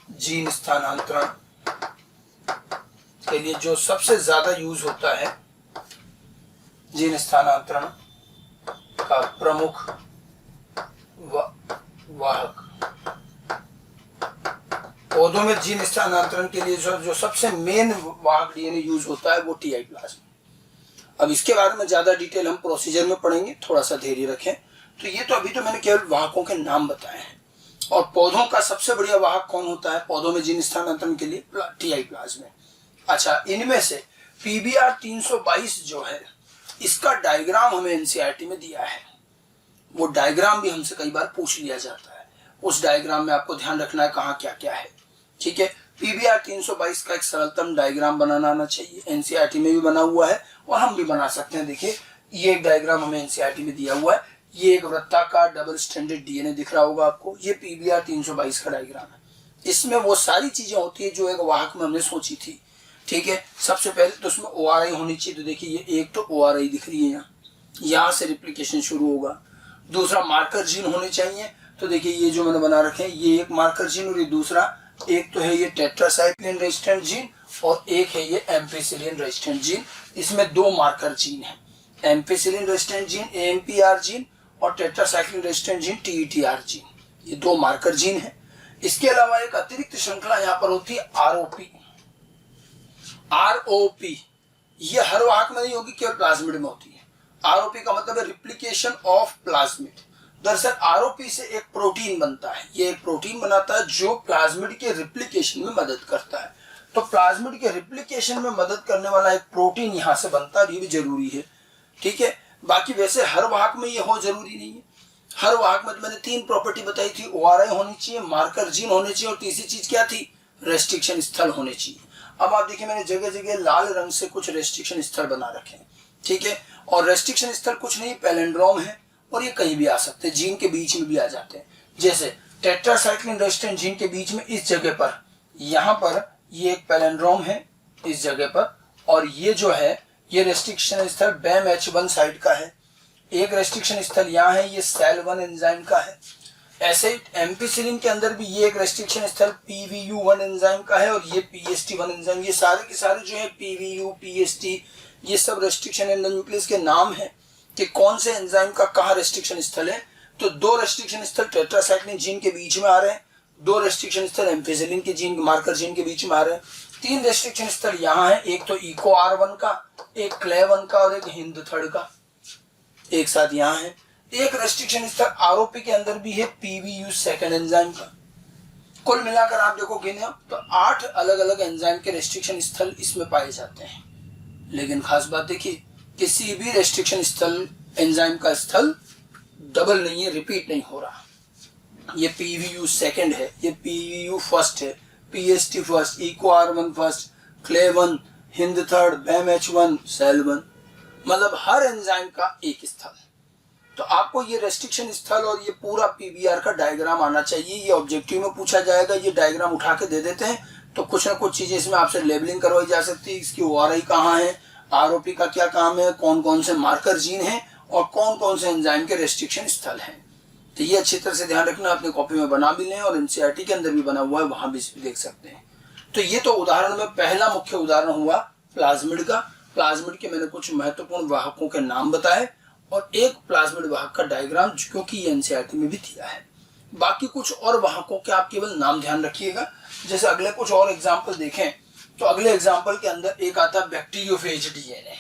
जीन स्थानांतरण के लिए जो सबसे ज्यादा यूज होता है, जीन स्थानांतरण का प्रमुख वाहक, पौधों में जीन स्थानांतरण के लिए जो सबसे मेन वाहक DNA यूज होता है वो TI प्लाज्मिड। अब इसके बारे में ज्यादा डिटेल हम प्रोसीजर में पढ़ेंगे, थोड़ा सा धैर्य रखें। तो ये तो अभी तो मैंने केवल वाहकों के नाम बताए हैं। और पौधों का सबसे बढ़िया वाहक कौन होता है पौधों में जीन स्थानांतरण के लिए? TI plasmid. अच्छा, इनमें से PBr 322 जो है, इसका डायग्राम हमें NCERT में दिया है। वो डायग्राम भी हमसे कई बार पूछ लिया जाता है। उस डायग्राम में आपको ध्यान रखना है कहाँ क्या क्या है। ठीक है, PBr 322 का एक सरलतम डायग्राम बनाना आना चाहिए। NCERT में भी बना हुआ है और हम भी बना सकते हैं। देखिए, ये एक डायग्राम हमें NCERT में दिया हुआ है। ये एक वृत्ताकार डबल स्टैंडर्ड DNA दिख रहा होगा आपको। ये PBr 322 का डायग्राम है। इसमें वो सारी चीजें होती है जो एक वाहक में हमने सोची थी। ठीक है, सबसे पहले तो उसमें ORI होनी चाहिए। तो देखिए, ये एक तो ORI दिख रही है, यहाँ से रिप्लिकेशन शुरू होगा। दूसरा, मार्कर जीन होने चाहिए। तो देखिए, ये जो मैंने बना रखे हैं, ये एक मार्कर जीन और ये दूसरा, एक तो है ये टेट्रासाइक्लिन रेजिस्टेंट जीन और एक है ये एम्पिसिलिन रेजिस्टेंट जीन। इसमें 2 मार्कर जीन है, ampicillin resistant gene AMPR gene और tetracycline resistant gene TETR gene. ये 2 मार्कर जीन है। इसके अलावा एक अतिरिक्त श्रृंखला यहां पर होती है आरओपी। आरओपी ये हर वाहक में नहीं होगी, केवल प्लाज्मिड में होती है। आरओपी का मतलब है रिप्लिकेशन ऑफ प्लाज्मिड। दरअसल आरओपी से एक प्रोटीन बनता है, ये एक प्रोटीन बनाता है जो प्लाज्मिड के रिप्लिकेशन में मदद करता है। तो प्लाज्मिड के रिप्लिकेशन में मदद करने वाला एक प्रोटीन यहां से बनता है, ये भी जरूरी है। ठीक है, बाकी वैसे हर वाहक में ये हो जरूरी नहीं है। हर वाहक में मैंने 3 प्रॉपर्टी बताई थी, ओआरआई होनी चाहिए, मार्कर जीन होने चाहिए और तीसरी चीज क्या थी, रेस्ट्रिक्शन स्थल होने चाहिए। अब आप देखिए मैंने जगह जगह लाल रंग से कुछ रेस्ट्रिक्शन स्थल बना रखे हैं। ठीक है, और रेस्ट्रिक्शन स्थल कुछ नहीं पैलेंड्रोम है और ये कहीं भी आ सकते हैं, जीन के बीच में भी आ जाते हैं। जैसे टेट्रासाइक्लिन रेजिस्टेंट जीन के बीच में इस जगह पर, यहाँ पर ये एक पैलेंड्रोम है इस जगह पर, और ये जो है ये रेस्ट्रिक्शन स्थल BAMH1 साइट का है। एक रेस्ट्रिक्शन स्थल यहाँ है, ये SAL1 एंजाइम का है। ऐसे एम्पिसिलिन के अंदर भी ये एक रेस्ट्रिक्शन स्थल PVU1 एंजाइम का है और ये PST1 एंजाइम। ये सारे के सारे जो है PVU, PST, ये सब रेस्ट्रिक्शन एंडोन्यूक्लियस के नाम है कि कौन से एंजाइम का कहाँ रेस्ट्रिक्शन स्थल है। तो 2 रेस्ट्रिक्शन स्थल टेट्रासाइक्लिन जीन के बीच में आ रहे हैं, 2 रेस्ट्रिक्शन स्थल एम्फिसिलिन के जीन मार्कर जीन के बीच में आ रहे हैं, 3 रेस्ट्रिक्शन स्थल यहाँ है, एक तो EcoR1 का, एक CLE1 का और एक HindIII का एक साथ यहाँ है। एक रेस्ट्रिक्शन स्थल आरओपी के अंदर भी है PVU सेकंड एंजाइम का। कुल मिलाकर आप देखो गिने तो 8 अलग अलग एंजाइम के रेस्ट्रिक्शन स्थल इसमें पाए जाते हैं। लेकिन खास बात देखिए, किसी भी रेस्ट्रिक्शन स्थल एंजाइम का स्थल डबल नहीं है, रिपीट नहीं हो रहा। ये PVU सेकंड है, ये PVU फर्स्ट है, PST first, EcoR1 first, CLE1, HindIII, BAMH1, SAL1, मतलब हर एंजाइम का एक स्थल। तो आपको ये रेस्ट्रिक्शन स्थल और ये पूरा PBR का डायग्राम आना चाहिए। ये ऑब्जेक्टिव में पूछा जाएगा, ये डायग्राम उठा के दे देते हैं तो कुछ ना कुछ चीजें इसमें आपसे लेबलिंग करवाई जा सकती है। इसकी ओआरआई कहाँ है, आरओपी का क्या काम है, कौन कौन से मार्कर जीन हैं और कौन कौन से एंजाइम के रेस्ट्रिक्शन स्थल हैं। तो ये अच्छी तरह से ध्यान रखना, अपने कॉपी में बना भी लें और एनसीईआरटी के अंदर भी बना हुआ है, वहां भी देख सकते हैं। तो ये तो उदाहरण में पहला मुख्य उदाहरण हुआ प्लाज्मिड का। प्लाज्मिड के मैंने कुछ महत्वपूर्ण वाहकों के नाम बताए और एक प्लाज्मिड वाहक का डायग्राम, क्योंकि ये एनसीईआरटी में भी दिया है। बाकी कुछ और वाहकों के आप केवल नाम ध्यान रखिएगा। जैसे अगले कुछ और एग्जाम्पल देखें तो अगले एग्जाम्पल के अंदर एक आता है बैक्टीरियोफेज डीएनए।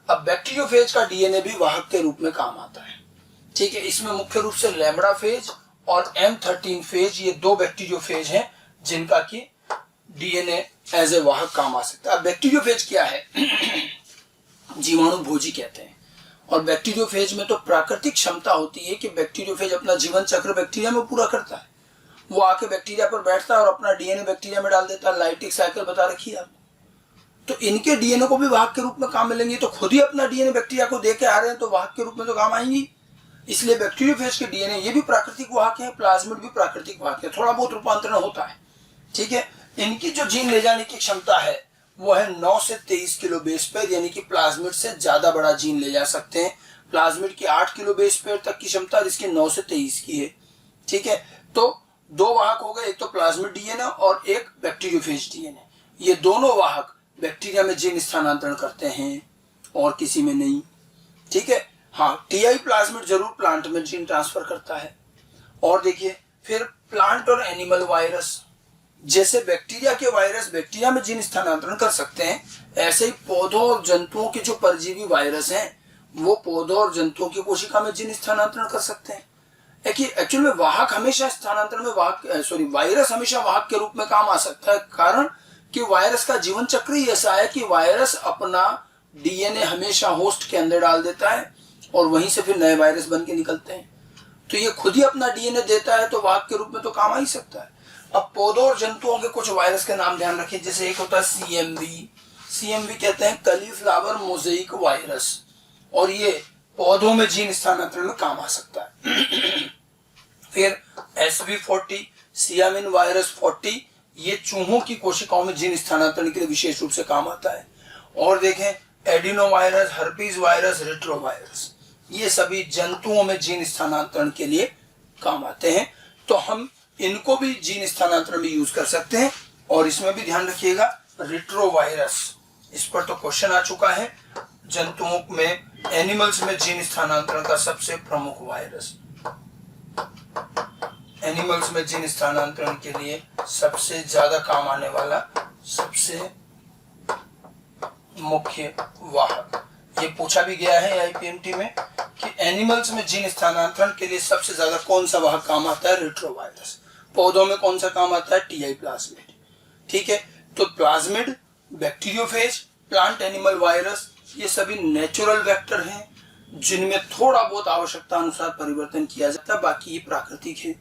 अब बैक्टीरियोफेज का डीएनए भी वाहक के रूप में काम आता है। ठीक है, इसमें मुख्य रूप से लैम्बडा फेज और M13 फेज, ये 2 बैक्टीरियोफेज हैं जिनका कि डीएनए एज ए वाहक काम आ सकता है। अब बैक्टीरियोफेज क्या है? जीवाणु भोजी कहते हैं। और बैक्टीरियोफेज में तो प्राकृतिक क्षमता होती है कि बैक्टीरियोफेज अपना जीवन चक्र बैक्टीरिया में पूरा करता है। वो आके बैक्टीरिया पर बैठता है और अपना डीएनए बैक्टीरिया में डाल देता है। लाइटिक साइकिल बता रखी है आपने। तो इनके डीएनए को भी वाहक के रूप में काम मिलेंगे। तो खुद ही अपना डीएनए बैक्टीरिया को दे के आ रहे हैं तो वाहक के रूप में तो काम आएंगी। इसलिए बैक्टीरियोफेज के डीएनए ये भी प्राकृतिक वाहक है, प्लाज्मिड भी प्राकृतिक वाहक है। थोड़ा बहुत रूपांतरण होता है। ठीक है, इनकी जो जीन ले जाने की क्षमता है वो है 9 से 23 किलो बेस पेयर, यानी कि प्लाज्मिड से ज्यादा बड़ा जीन ले जा सकते हैं। प्लाज्मिड की 8 किलो बेस पेयर तक की क्षमता, जिसकी 9 से 23 की है। ठीक है, तो 2 वाहक हो गए, एक तो प्लाज्मिड डीएनए और एक बैक्टीरियोफेज डीएनए। ये दोनों वाहक बैक्टीरिया में जीन स्थानांतरण करते हैं और किसी में नहीं। ठीक है, हाँ, टीआई प्लाज्मिड जरूर प्लांट में जीन ट्रांसफर करता है। और देखिए फिर प्लांट और एनिमल वायरस, जैसे बैक्टीरिया के वायरस बैक्टीरिया में जीन स्थानांतरण कर सकते हैं, ऐसे ही पौधों और जंतुओं के जो परजीवी वायरस हैं वो पौधों और जंतुओं की कोशिका में जीन स्थानांतरण कर सकते हैं। एक्चुअल में वाहक हमेशा स्थानांतरण में वायरस हमेशा वाहक के रूप में काम आ सकता है। कारण कि वायरस का जीवन चक्र ही ऐसा है कि वायरस अपना डीएनए हमेशा होस्ट के अंदर डाल देता है और वहीं से फिर नए वायरस बन के निकलते हैं। तो ये खुद ही अपना डीएनए देता है तो वाहक के रूप में तो काम आ ही सकता है। अब पौधों और जंतुओं के कुछ वायरस के नाम ध्यान रखिए। जैसे एक होता है सीएमवी कहते हैं कलीफ्लावर मोज़ेइक वायरस, और ये पौधों में जीन स्थानांतरण में काम आ सकता है। फिर SV40 सियामिन वायरस 40, ये चूहों की कोशिकाओं में जीन स्थानांतरण के लिए विशेष रूप से काम आता है। और देखें adeno virus, herpes virus, retro virus, ये सभी जंतुओं में जीन स्थानांतरण के लिए काम आते हैं। तो हम इनको भी जीन स्थानांतरण में यूज कर सकते हैं। और इसमें भी ध्यान रखिएगा रेट्रो वायरस, इस पर तो क्वेश्चन आ चुका है। जंतुओं में, एनिमल्स में जीन स्थानांतरण का सबसे प्रमुख वायरस एनिमल्स में जीन स्थानांतरण के लिए सबसे ज्यादा काम आने वाला सबसे मुख्य वाहक, ये पूछा भी गया है आईपीएमटी में कि एनिमल्स में जीन स्थानांतरण के लिए सबसे ज्यादा कौन सा वाहक काम आता है, रेट्रोवायरस। पौधों में कौन सा काम आता है, टीआई प्लाज्मिड। ठीक है, तो plasmid, bacteriophage, plant animal virus, ये सभी नेचुरल वेक्टर हैं जिनमें थोड़ा बहुत आवश्यकता अनुसार परिवर्तन किया जाता है, बाकी ये प्राकृतिक है।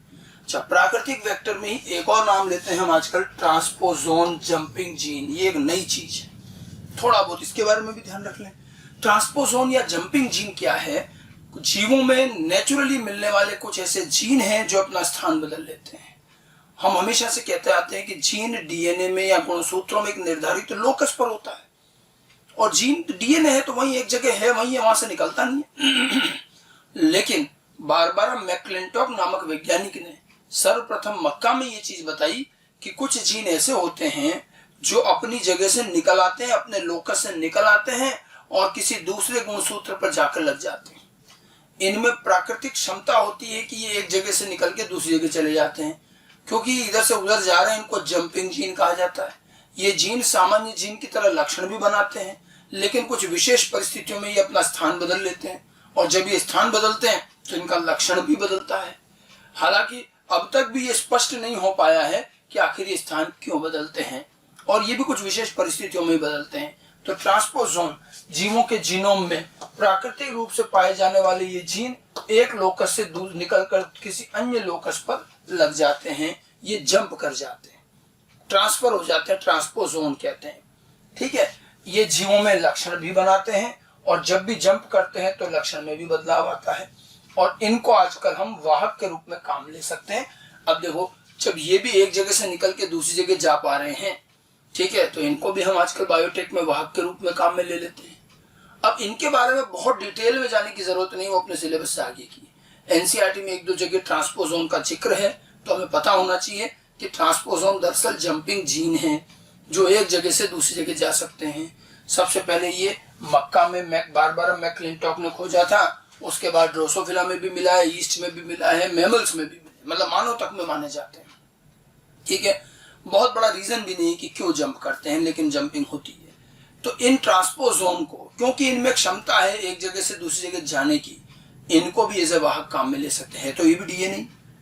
अच्छा, प्राकृतिक वेक्टर में ही एक और नाम लेते हैं हम आजकल, ट्रांसपोजोन जंपिंग जीन। ये एक नई चीज है, थोड़ा बहुत इसके बारे में भी ध्यान रख लें। ट्रांसपोजोन या जंपिंग जीन क्या है, जीवों में नेचुरली मिलने वाले कुछ ऐसे जीन हैं जो अपना स्थान बदल लेते हैं। हम हमेशा से कहते आते हैं कि जीन डीएनए में या गुणसूत्रों में एक निर्धारित लोकस पर होता है, और जीन डीएनए है तो वही एक जगह है, वही वहां से निकलता नहीं है। लेकिन बारबारा मैक्लिंटॉक नामक वैज्ञानिक ने सर्वप्रथम मक्का में ये चीज बताई कि कुछ जीन ऐसे होते हैं जो अपनी जगह से निकल आते हैं, अपने लोकस से निकल आते हैं और किसी दूसरे गुणसूत्र पर जाकर लग जाते हैं। इनमें प्राकृतिक क्षमता होती है कि ये एक जगह से निकल के दूसरी जगह चले जाते हैं, क्योंकि इधर से उधर जा रहे हैं, इनको जंपिंग जीन कहा जाता है। ये जीन सामान्य जीन की तरह लक्षण भी बनाते हैं, लेकिन कुछ विशेष परिस्थितियों में ये अपना स्थान बदल लेते हैं, और जब ये स्थान बदलते हैं तो इनका लक्षण भी बदलता है। हालांकि अब तक भी ये स्पष्ट नहीं हो पाया है कि आखिर ये स्थान क्यों बदलते हैं, और ये भी कुछ विशेष परिस्थितियों में बदलते हैं। तो ट्रांसपोजोन जीवों के जीनोम में प्राकृतिक रूप से पाए जाने वाले ये जीन एक लोकस से दूर निकलकर किसी अन्य लोकस पर लग जाते हैं, ये जंप कर जाते हैं, ट्रांसफर हो जाते हैं, ट्रांसपोजोन कहते हैं। ठीक है, ये जीवों में लक्षण भी बनाते हैं, और जब भी जंप करते हैं तो लक्षण में भी बदलाव आता है, और इनको आजकल हम वाहक के रूप में काम ले सकते हैं। अब देखो, जब ये भी एक जगह से निकल के दूसरी जगह जा पा रहे हैं, ठीक है, तो इनको भी हम आजकल बायोटेक में वाहक के रूप में काम में ले लेते हैं। अब इनके बारे में बहुत डिटेल में जाने की जरूरत नहीं, वो अपने सिलेबस से आगे की। एनसीईआरटी में एक दो जगह ट्रांसपोजोन का जिक्र है, तो हमें पता होना चाहिए कि ट्रांसपोजोन दरअसल जंपिंग जीन है जो एक जगह से दूसरी जगह जा सकते हैं। सबसे पहले ये मक्का में बारबारा मैक्लिंटॉक ने खोजा था, उसके बाद ड्रोसोफिला में भी मिला है, ईस्ट में भी मिला है, मैमल्स में भी मिला, मतलब मानव तक में माने जाते हैं। ठीक है, बहुत बड़ा रीजन भी नहीं कि क्यों जंप करते हैं, लेकिन जंपिंग होती है। तो इन ट्रांसपोजोन को, क्योंकि इनमें क्षमता है एक जगह से दूसरी जगह जाने की, इनको भी एज ए वाहक काम में ले सकते हैं। तो ये भी डीएनए,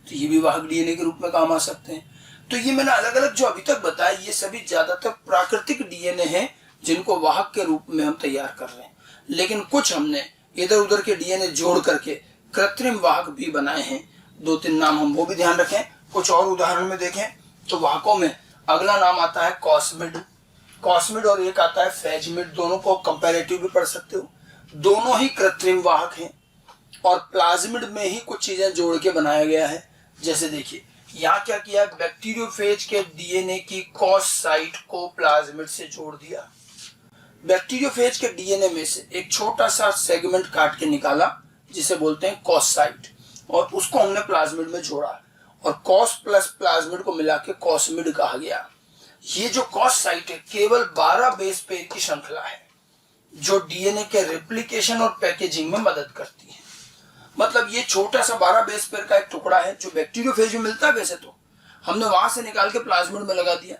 तो ये भी वाहक डीएनए के रूप में काम आ सकते हैं। तो ये मैंने अलग अलग जो अभी तक बताया, ये सभी ज्यादातर प्राकृतिक डीएनए हैं जिनको वाहक के रूप में हम तैयार कर रहे हैं, लेकिन कुछ हमने इधर उधर के डीएनए जोड़ करके कृत्रिम वाहक भी बनाए हैं। दो तीन नाम हम वो भी ध्यान रखें। कुछ और उदाहरण में देखें तो वाहकों में अगला नाम आता है कॉस्मिड और एक आता है फेजमिड। दोनों को कंपैरेटिव भी पढ़ सकते हो, दोनों ही कृत्रिम वाहक हैं, और प्लाज्मिड में ही कुछ चीजें जोड़ के बनाया गया है। जैसे देखिए यहाँ क्या किया, बैक्टीरियोफेज के डीएनए की कॉस साइट को प्लाज्मिड से जोड़ दिया। बैक्टीरियोफेज के डीएनए में से एक छोटा सा सेगमेंट काट के निकाला जिसे बोलते हैं कॉस साइट, और उसको हमने प्लाज्मिड में जोड़ा, और कॉस प्लस प्लाज्मिड को मिला के कॉस्मिड कहा गया। ये जो कॉस साइट है केवल 12 बेस पेयर की श्रृंखला है जो डीएनए के रेप्लिकेशन और पैकेजिंग में मदद करती है। मतलब ये छोटा सा 12 बेस पेयर का एक टुकड़ा है जो बैक्टीरियोफेज में मिलता है, वैसे तो हमने वहां से निकाल के प्लाज्मिड में लगा दिया।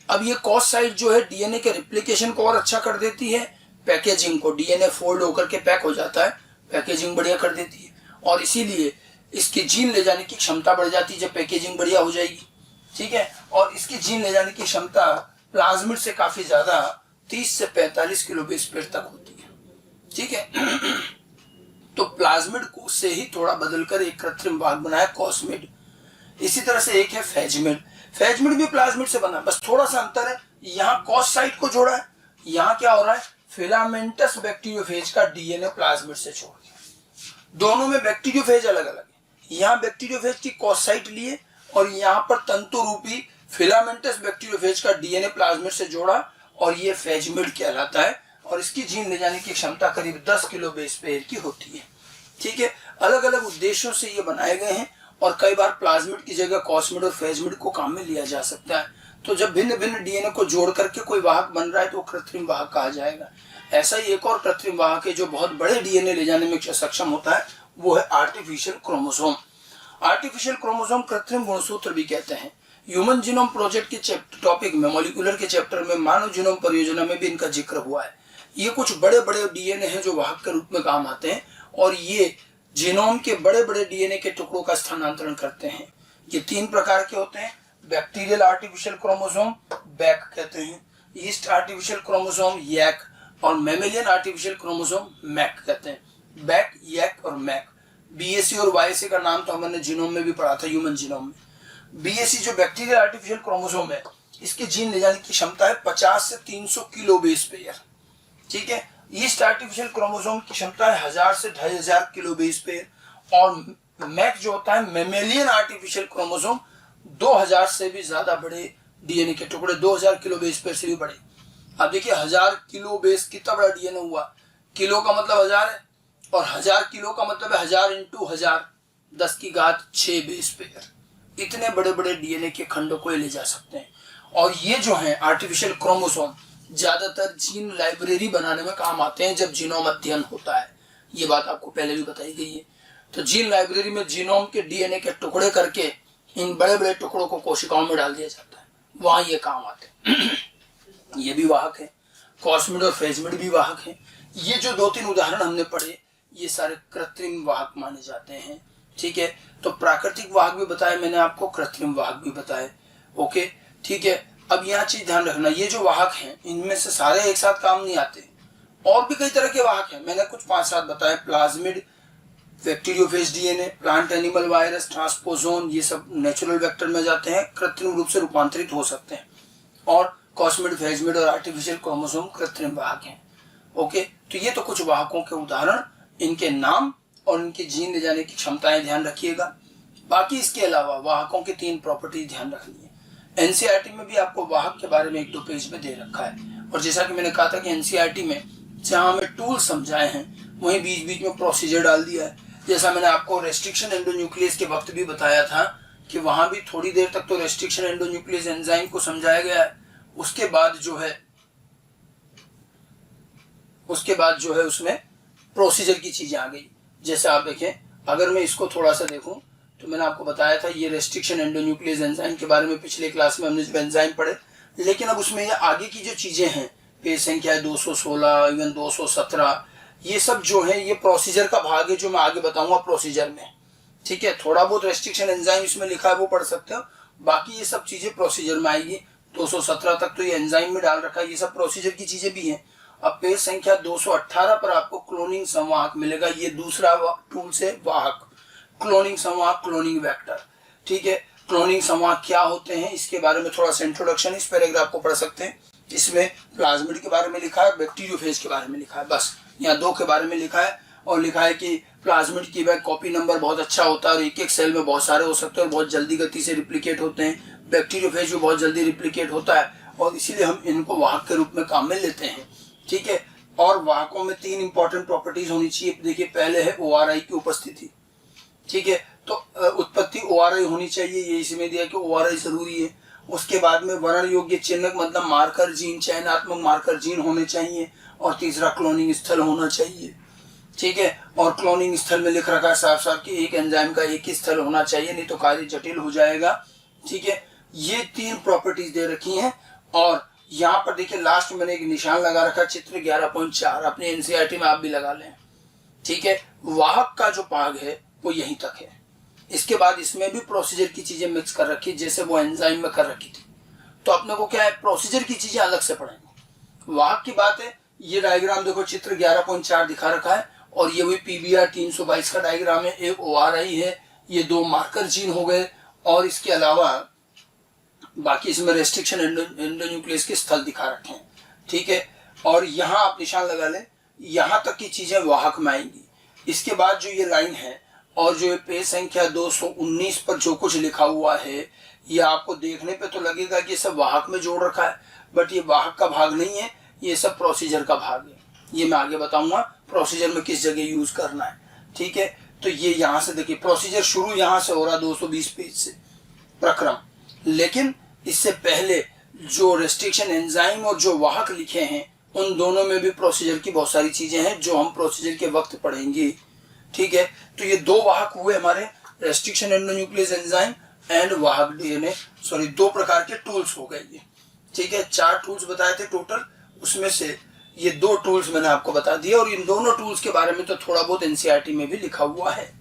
अब ये कॉस साइट जो है डीएनए के रेप्लिकेशन को और अच्छा कर देती है, पैकेजिंग को, डीएनए फोल्ड होकर के पैक हो जाता है, पैकेजिंग बढ़िया कर देती है, और इसीलिए इसकी जीन ले जाने की क्षमता बढ़ जाती है जब पैकेजिंग बढ़िया हो जाएगी। ठीक है, और इसकी जीन ले जाने की क्षमता प्लाज्मिड से काफी ज्यादा 30 से 45 किलो बेस पेयर तक होती है। ठीक है, तो प्लाज्मिड को से ही थोड़ा बदलकर एक कृत्रिम वाहक बनाया कॉस्मिड। इसी तरह से एक है फेजमिड भी प्लाज्मिड से बना, बस थोड़ा सा अंतर है, यहाँ कॉस साइट को जोड़ा है, यहाँ क्या हो रहा है, फिलामेंटस बैक्टीरियोफेज का डीएनए प्लाज्मिड से जोड़ दिया। दोनों में बैक्टीरियोफेज अलग अलग है, यहाँ बैक्टीरियोफेज की कॉस साइट लिए और यहाँ पर तंतु रूपी फिलामेंटस बैक्टीरियोफेज का डीएनए प्लाज्मिड से जोड़ा, और ये फेजमिड कहलाता है, और इसकी जीन ले जाने की क्षमता करीब 10 किलो बेस पेयर की होती है। ठीक है, अलग अलग उद्देश्यों से ये बनाए गए हैं, और कई बार प्लाज्मिड की जगह कॉस्मिड और फेजमिड को काम में लिया जा सकता है। तो जब भिन्न भिन्न डीएनए को जोड़ करके कोई वाहक बन रहा है तो कृत्रिम वाहक कहा जाएगा। ऐसा ही एक और कृत्रिम वाहक है जो बहुत बड़े डीएनए ले जाने में सक्षम होता है, वो है आर्टिफिशियल क्रोमोसोम। आर्टिफिशियल क्रोमोसोम कृत्रिम गुणसूत्र भी कहते हैं। ह्यूमन जीनोम प्रोजेक्ट के टॉपिक में, मॉलिक्यूलर के चैप्टर में, मानव जीनोम परियोजना में भी इनका जिक्र हुआ है। ये कुछ बड़े बड़े डीएनए हैं जो वाहक के रूप में काम आते हैं और ये जीनोम के बड़े बड़े डीएनए के टुकड़ों का स्थानांतरण करते हैं। ये 3 प्रकार के होते हैं। बैक्टीरियल आर्टिफिशियल क्रोमोसोम, बैक कहते हैं, ईस्ट आर्टिफिशियल क्रोमोसोम, यैक, और मैमेलियन आर्टिफिशियल क्रोमोसोम, मैक कहते हैं। बैक, यैक और मैक। बीएसी और वाईएसी का नाम तो हमने जीनोम में भी पढ़ा था, ह्यूमन जीनोम में। बीएसी जो बैक्टीरियल आर्टिफिशियल क्रोमोसोम है, इसके जीन ले जाने की क्षमता है 50 से 300 किलो बेस पेयर। ठीक है। ईस्ट आर्टिफिशियल क्रोमोसोम की क्षमता है 1000 से 2500 किलो बेस पेयर। और मैक जो होता है, मैमेलियन आर्टिफिशियल क्रोमोसोम, 2000 से भी ज्यादा बड़े डीएनए के टुकड़े, 2000 किलो बेस पेयर से भी बड़े। अब देखिए 1000 किलो बेस कितना बड़ा डीएनए हुआ। किलो का मतलब 1000 है और 1000 किलो का मतलब है 1000 इंटू 1000, 10 की घात 6 बेस पेयर। इतने बड़े बड़े डीएनए के खंडों को ले जा सकते हैं। और ये जो है आर्टिफिशियल क्रोमोसोम ज्यादातर जीन लाइब्रेरी बनाने में काम आते हैं जब जीनोम अध्ययन होता है। ये बात आपको पहले भी बताई गई है। तो जीन लाइब्रेरी में जीनोम के डीएनए के टुकड़े करके इन बड़े बड़े टुकड़ों को कोशिकाओं में डाल दिया जाता है, वहां ये काम आते हैं। ये भी वाहक है। कॉस्मिड और फेजमिड भी वाहक है। ये जो 2-3 उदाहरण हमने पढ़े, ये सारे कृत्रिम वाहक माने जाते हैं। ठीक है। तो प्राकृतिक वाहक भी बताए मैंने आपको, कृत्रिम वाहक भी बताए। ओके, ठीक है। अब यहाँ चीज ध्यान रखना, ये जो वाहक हैं इनमें से सारे एक साथ काम नहीं आते। और भी कई तरह के वाहक हैं, मैंने कुछ 5-7 बताए। Plasmid, bacteriophage DNA, plant animal virus, ट्रांसपोजोन, ये सब नेचुरल वेक्टर में जाते हैं, कृत्रिम रूप से रूपांतरित हो सकते हैं। और कॉस्मिड, फेजमिड और आर्टिफिशियल क्रोमोसोम कृत्रिम वाहक हैं। ओके, तो ये तो कुछ वाहकों के उदाहरण, इनके नाम और इनके जीन ले जाने की क्षमताएं ध्यान रखिएगा। बाकी इसके अलावा वाहकों की 3 प्रॉपर्टी ध्यान रखनी है। एनसीईआरटी में भी आपको वाहक के बारे में 1-2 पेज में दे रखा है। और जैसा कि मैंने कहा था कि एनसीईआरटी में जहां हमें टूल समझाए हैं वहीं बीच बीच में प्रोसीजर डाल दिया है। जैसा मैंने आपको रेस्ट्रिक्शन एंडोन्यूक्लियस के वक्त भी बताया था कि वहां भी थोड़ी देर तक तो रेस्ट्रिक्शन एंडोन्यूक्लियस एंजाइम को समझाया गया है। उसके बाद जो है उसमें प्रोसीजर की चीजें आ गई। जैसे आप देखें, अगर मैं इसको थोड़ा सा देखूं तो मैंने आपको बताया था ये रेस्ट्रिक्शन एंडोन्यूक्लियस एंजाइम के बारे में पिछले क्लास में हमने जब एंजाइम पढ़े। लेकिन अब उसमें ये आगे की जो चीजें हैं, पेज संख्या 216, इवन 217, ये सब जो है ये प्रोसीजर का भाग है जो मैं आगे बताऊंगा प्रोसीजर में। ठीक है। थोड़ा बहुत रेस्ट्रिक्शन एंजाइम इसमें लिखा है वो पढ़ सकते हो, बाकी ये सब चीजें प्रोसीजर में आएगी। 217 तक तो ये एंजाइम में डाल रखा है, ये सब प्रोसीजर की चीजें भी हैं। अब पेज संख्या 218 पर आपको क्लोनिंग संवाहक मिलेगा। ये दूसरा टूल से वाहक, क्लोनिंग संवाहक, क्लोनिंग वेक्टर। ठीक है। क्लोनिंग संवाहक क्या होते हैं इसके बारे में थोड़ा सा इंट्रोडक्शन इस पैराग्राफ को पढ़ सकते हैं। इसमें प्लाज्मिड के बारे में लिखा है, बैक्टीरियोफेज के बारे में लिखा है, बस यहाँ 2 के बारे में लिखा है। और लिखा है कि प्लाज्मिड की वह कॉपी नंबर बहुत अच्छा होता है और एक सेल में बहुत सारे हो सकते हैं और बहुत जल्दी गति से रिप्लिकेट होते हैं। बैक्टीरियोफेज भी बहुत जल्दी रिप्लिकेट होता है और इसीलिए हम इनको वाहक के रूप में काम में लेते हैं। ठीक है। और वाहकों में 3 इंपॉर्टेंट प्रॉपर्टीज होनी चाहिए। देखिए, पहले है ORI की उपस्थिति। ठीक है। तो उत्पत्ति ORI होनी चाहिए, ये इसमें दिया कि ORI जरूरी है। उसके बाद में वर्ण योग्य चिन्हक मतलब मार्कर जीन, चयनात्मक मार्कर जीन होने चाहिए। और तीसरा क्लोनिंग स्थल होना चाहिए। ठीक है। और क्लोनिंग स्थल में लिख रखा है साफ साफ कि एक एंजाइम का एक ही स्थल होना चाहिए, नहीं तो कार्य जटिल हो जाएगा। ठीक है। ये 3 प्रॉपर्टीज दे रखी हैं। और यहाँ पर देखिए लास्ट में मैंने एक निशान लगा रखा, चित्र 11.4, अपने एनसीईआरटी में आप भी लगा लें। ठीक है। वाहक का जो भाग है वो यहीं तक है। इसके बाद इसमें भी प्रोसीजर की चीजें मिक्स कर रखी जैसे वो एंजाइम में कर रखी थी। तो अपने को क्या है, प्रोसीजर की चीजें अलग से पढ़ेंगे। वाहक की बात है, ये डायग्राम देखो चित्र 11.4 दिखा रखा है और ये वही PBR 322 का डायग्राम है। एक ORI है, ये 2 मार्कर जीन हो गए और इसके अलावा बाकी इसमें रेस्ट्रिक्शन एंडोन्यूक्लियस के स्थल दिखा रखे हैं। ठीक है। और यहाँ आप निशान लगा लें, यहाँ तक की चीजें वाहक में आएंगी। इसके बाद जो ये लाइन है और जो पेज संख्या 219 पर जो कुछ लिखा हुआ है, ये आपको देखने पे तो लगेगा कि ये सब वाहक में जोड़ रखा है, बट ये वाहक का भाग नहीं है, ये सब प्रोसीजर का भाग है। ये मैं आगे बताऊंगा प्रोसीजर में किस जगह यूज करना है। ठीक है। तो ये यहाँ से देखिए प्रोसीजर शुरू यहाँ से हो रहा 220 पेज से प्रक्रम। लेकिन इससे पहले जो रेस्ट्रिक्शन एंजाइम और जो वाहक लिखे हैं उन दोनों में भी प्रोसीजर की बहुत सारी चीजें हैं जो हम प्रोसीजर के वक्त पढ़ेंगे। ठीक है। तो ये 2 वाहक हुए हमारे रेस्ट्रिक्शन एंडोन्यूक्लियस एंजाइम एंड वाहक डीएनए, सॉरी 2 प्रकार के टूल्स हो गए ये, ठीक है। 4 टूल्स बताए थे टोटल, उसमें से ये 2 टूल्स मैंने आपको बता दिए, और इन दोनों टूल्स के बारे में तो थोड़ा बहुत एनसीईआरटी में भी लिखा हुआ है।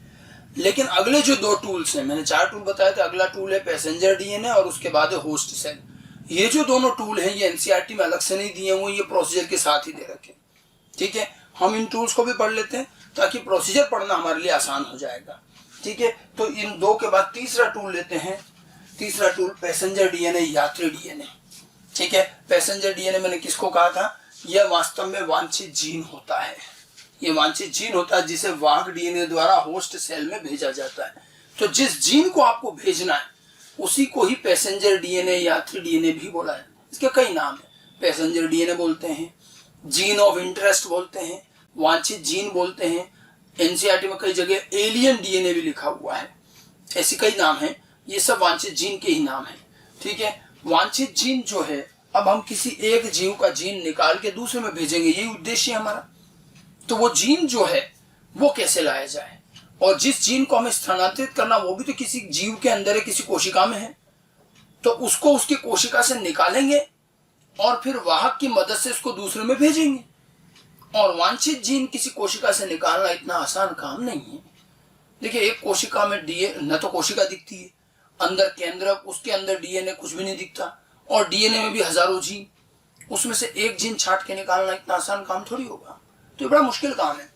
लेकिन अगले जो 2 टूल्स हैं, मैंने 4 टूल बताए थे, अगला टूल है पैसेंजर डीएनए और उसके बाद है होस्ट सेल। ये जो दोनों टूल हैं ये एनसीईआरटी में अलग से नहीं दिए हुए, ये प्रोसीजर के साथ ही दे रखे, ठीक है। हम इन टूल्स को भी पढ़ लेते हैं ताकि प्रोसीजर पढ़ना हमारे लिए आसान हो जाएगा, ठीक है। तो इन 2 के बाद तीसरा टूल लेते हैं। तीसरा टूल पैसेंजर डीएनए, यात्री डीएनए, ठीक है। पैसेंजर डीएनए मैंने किसको कहा था, यह वास्तव में वांछित जीन होता है। ये वांछित जीन होता है जिसे वाहक डीएनए द्वारा होस्ट सेल में भेजा जाता है। तो जिस जीन को आपको भेजना है उसी को ही पैसेंजर डीएनए, यात्री डीएनए भी बोला है। इसके कई नाम है, पैसेंजर डीएनए बोलते हैं, जीन ऑफ इंटरेस्ट बोलते हैं, वांछित जीन बोलते हैं। एनसीईआरटी में कई जगह एलियन डीएनए भी लिखा हुआ है, ऐसे कई नाम है। ये सब वांछित जीन के ही नाम है, ठीक है। वांछित जीन जो है, अब हम किसी एक जीव का जीन निकाल के दूसरे में भेजेंगे, यही उद्देश्य है हमारा। तो वो जीन जो है वो कैसे लाया जाए, और जिस जीन को हमें स्थानांतरित करना वो भी तो किसी जीव के अंदर है, किसी कोशिका में है, तो उसको उसकी कोशिका से निकालेंगे और फिर वाहक की मदद से उसको दूसरे में भेजेंगे। और वांछित जीन किसी कोशिका से निकालना इतना आसान काम नहीं है। देखिए, एक कोशिका में डीएनए, न तो कोशिका दिखती है, अंदर केंद्र, उसके अंदर डीएनए कुछ भी नहीं दिखता, और डीएनए में भी हजारों जीन, उसमें से एक जीन छांट के निकालना इतना आसान काम थोड़ी होगा। तो बड़ा मुश्किल काम है,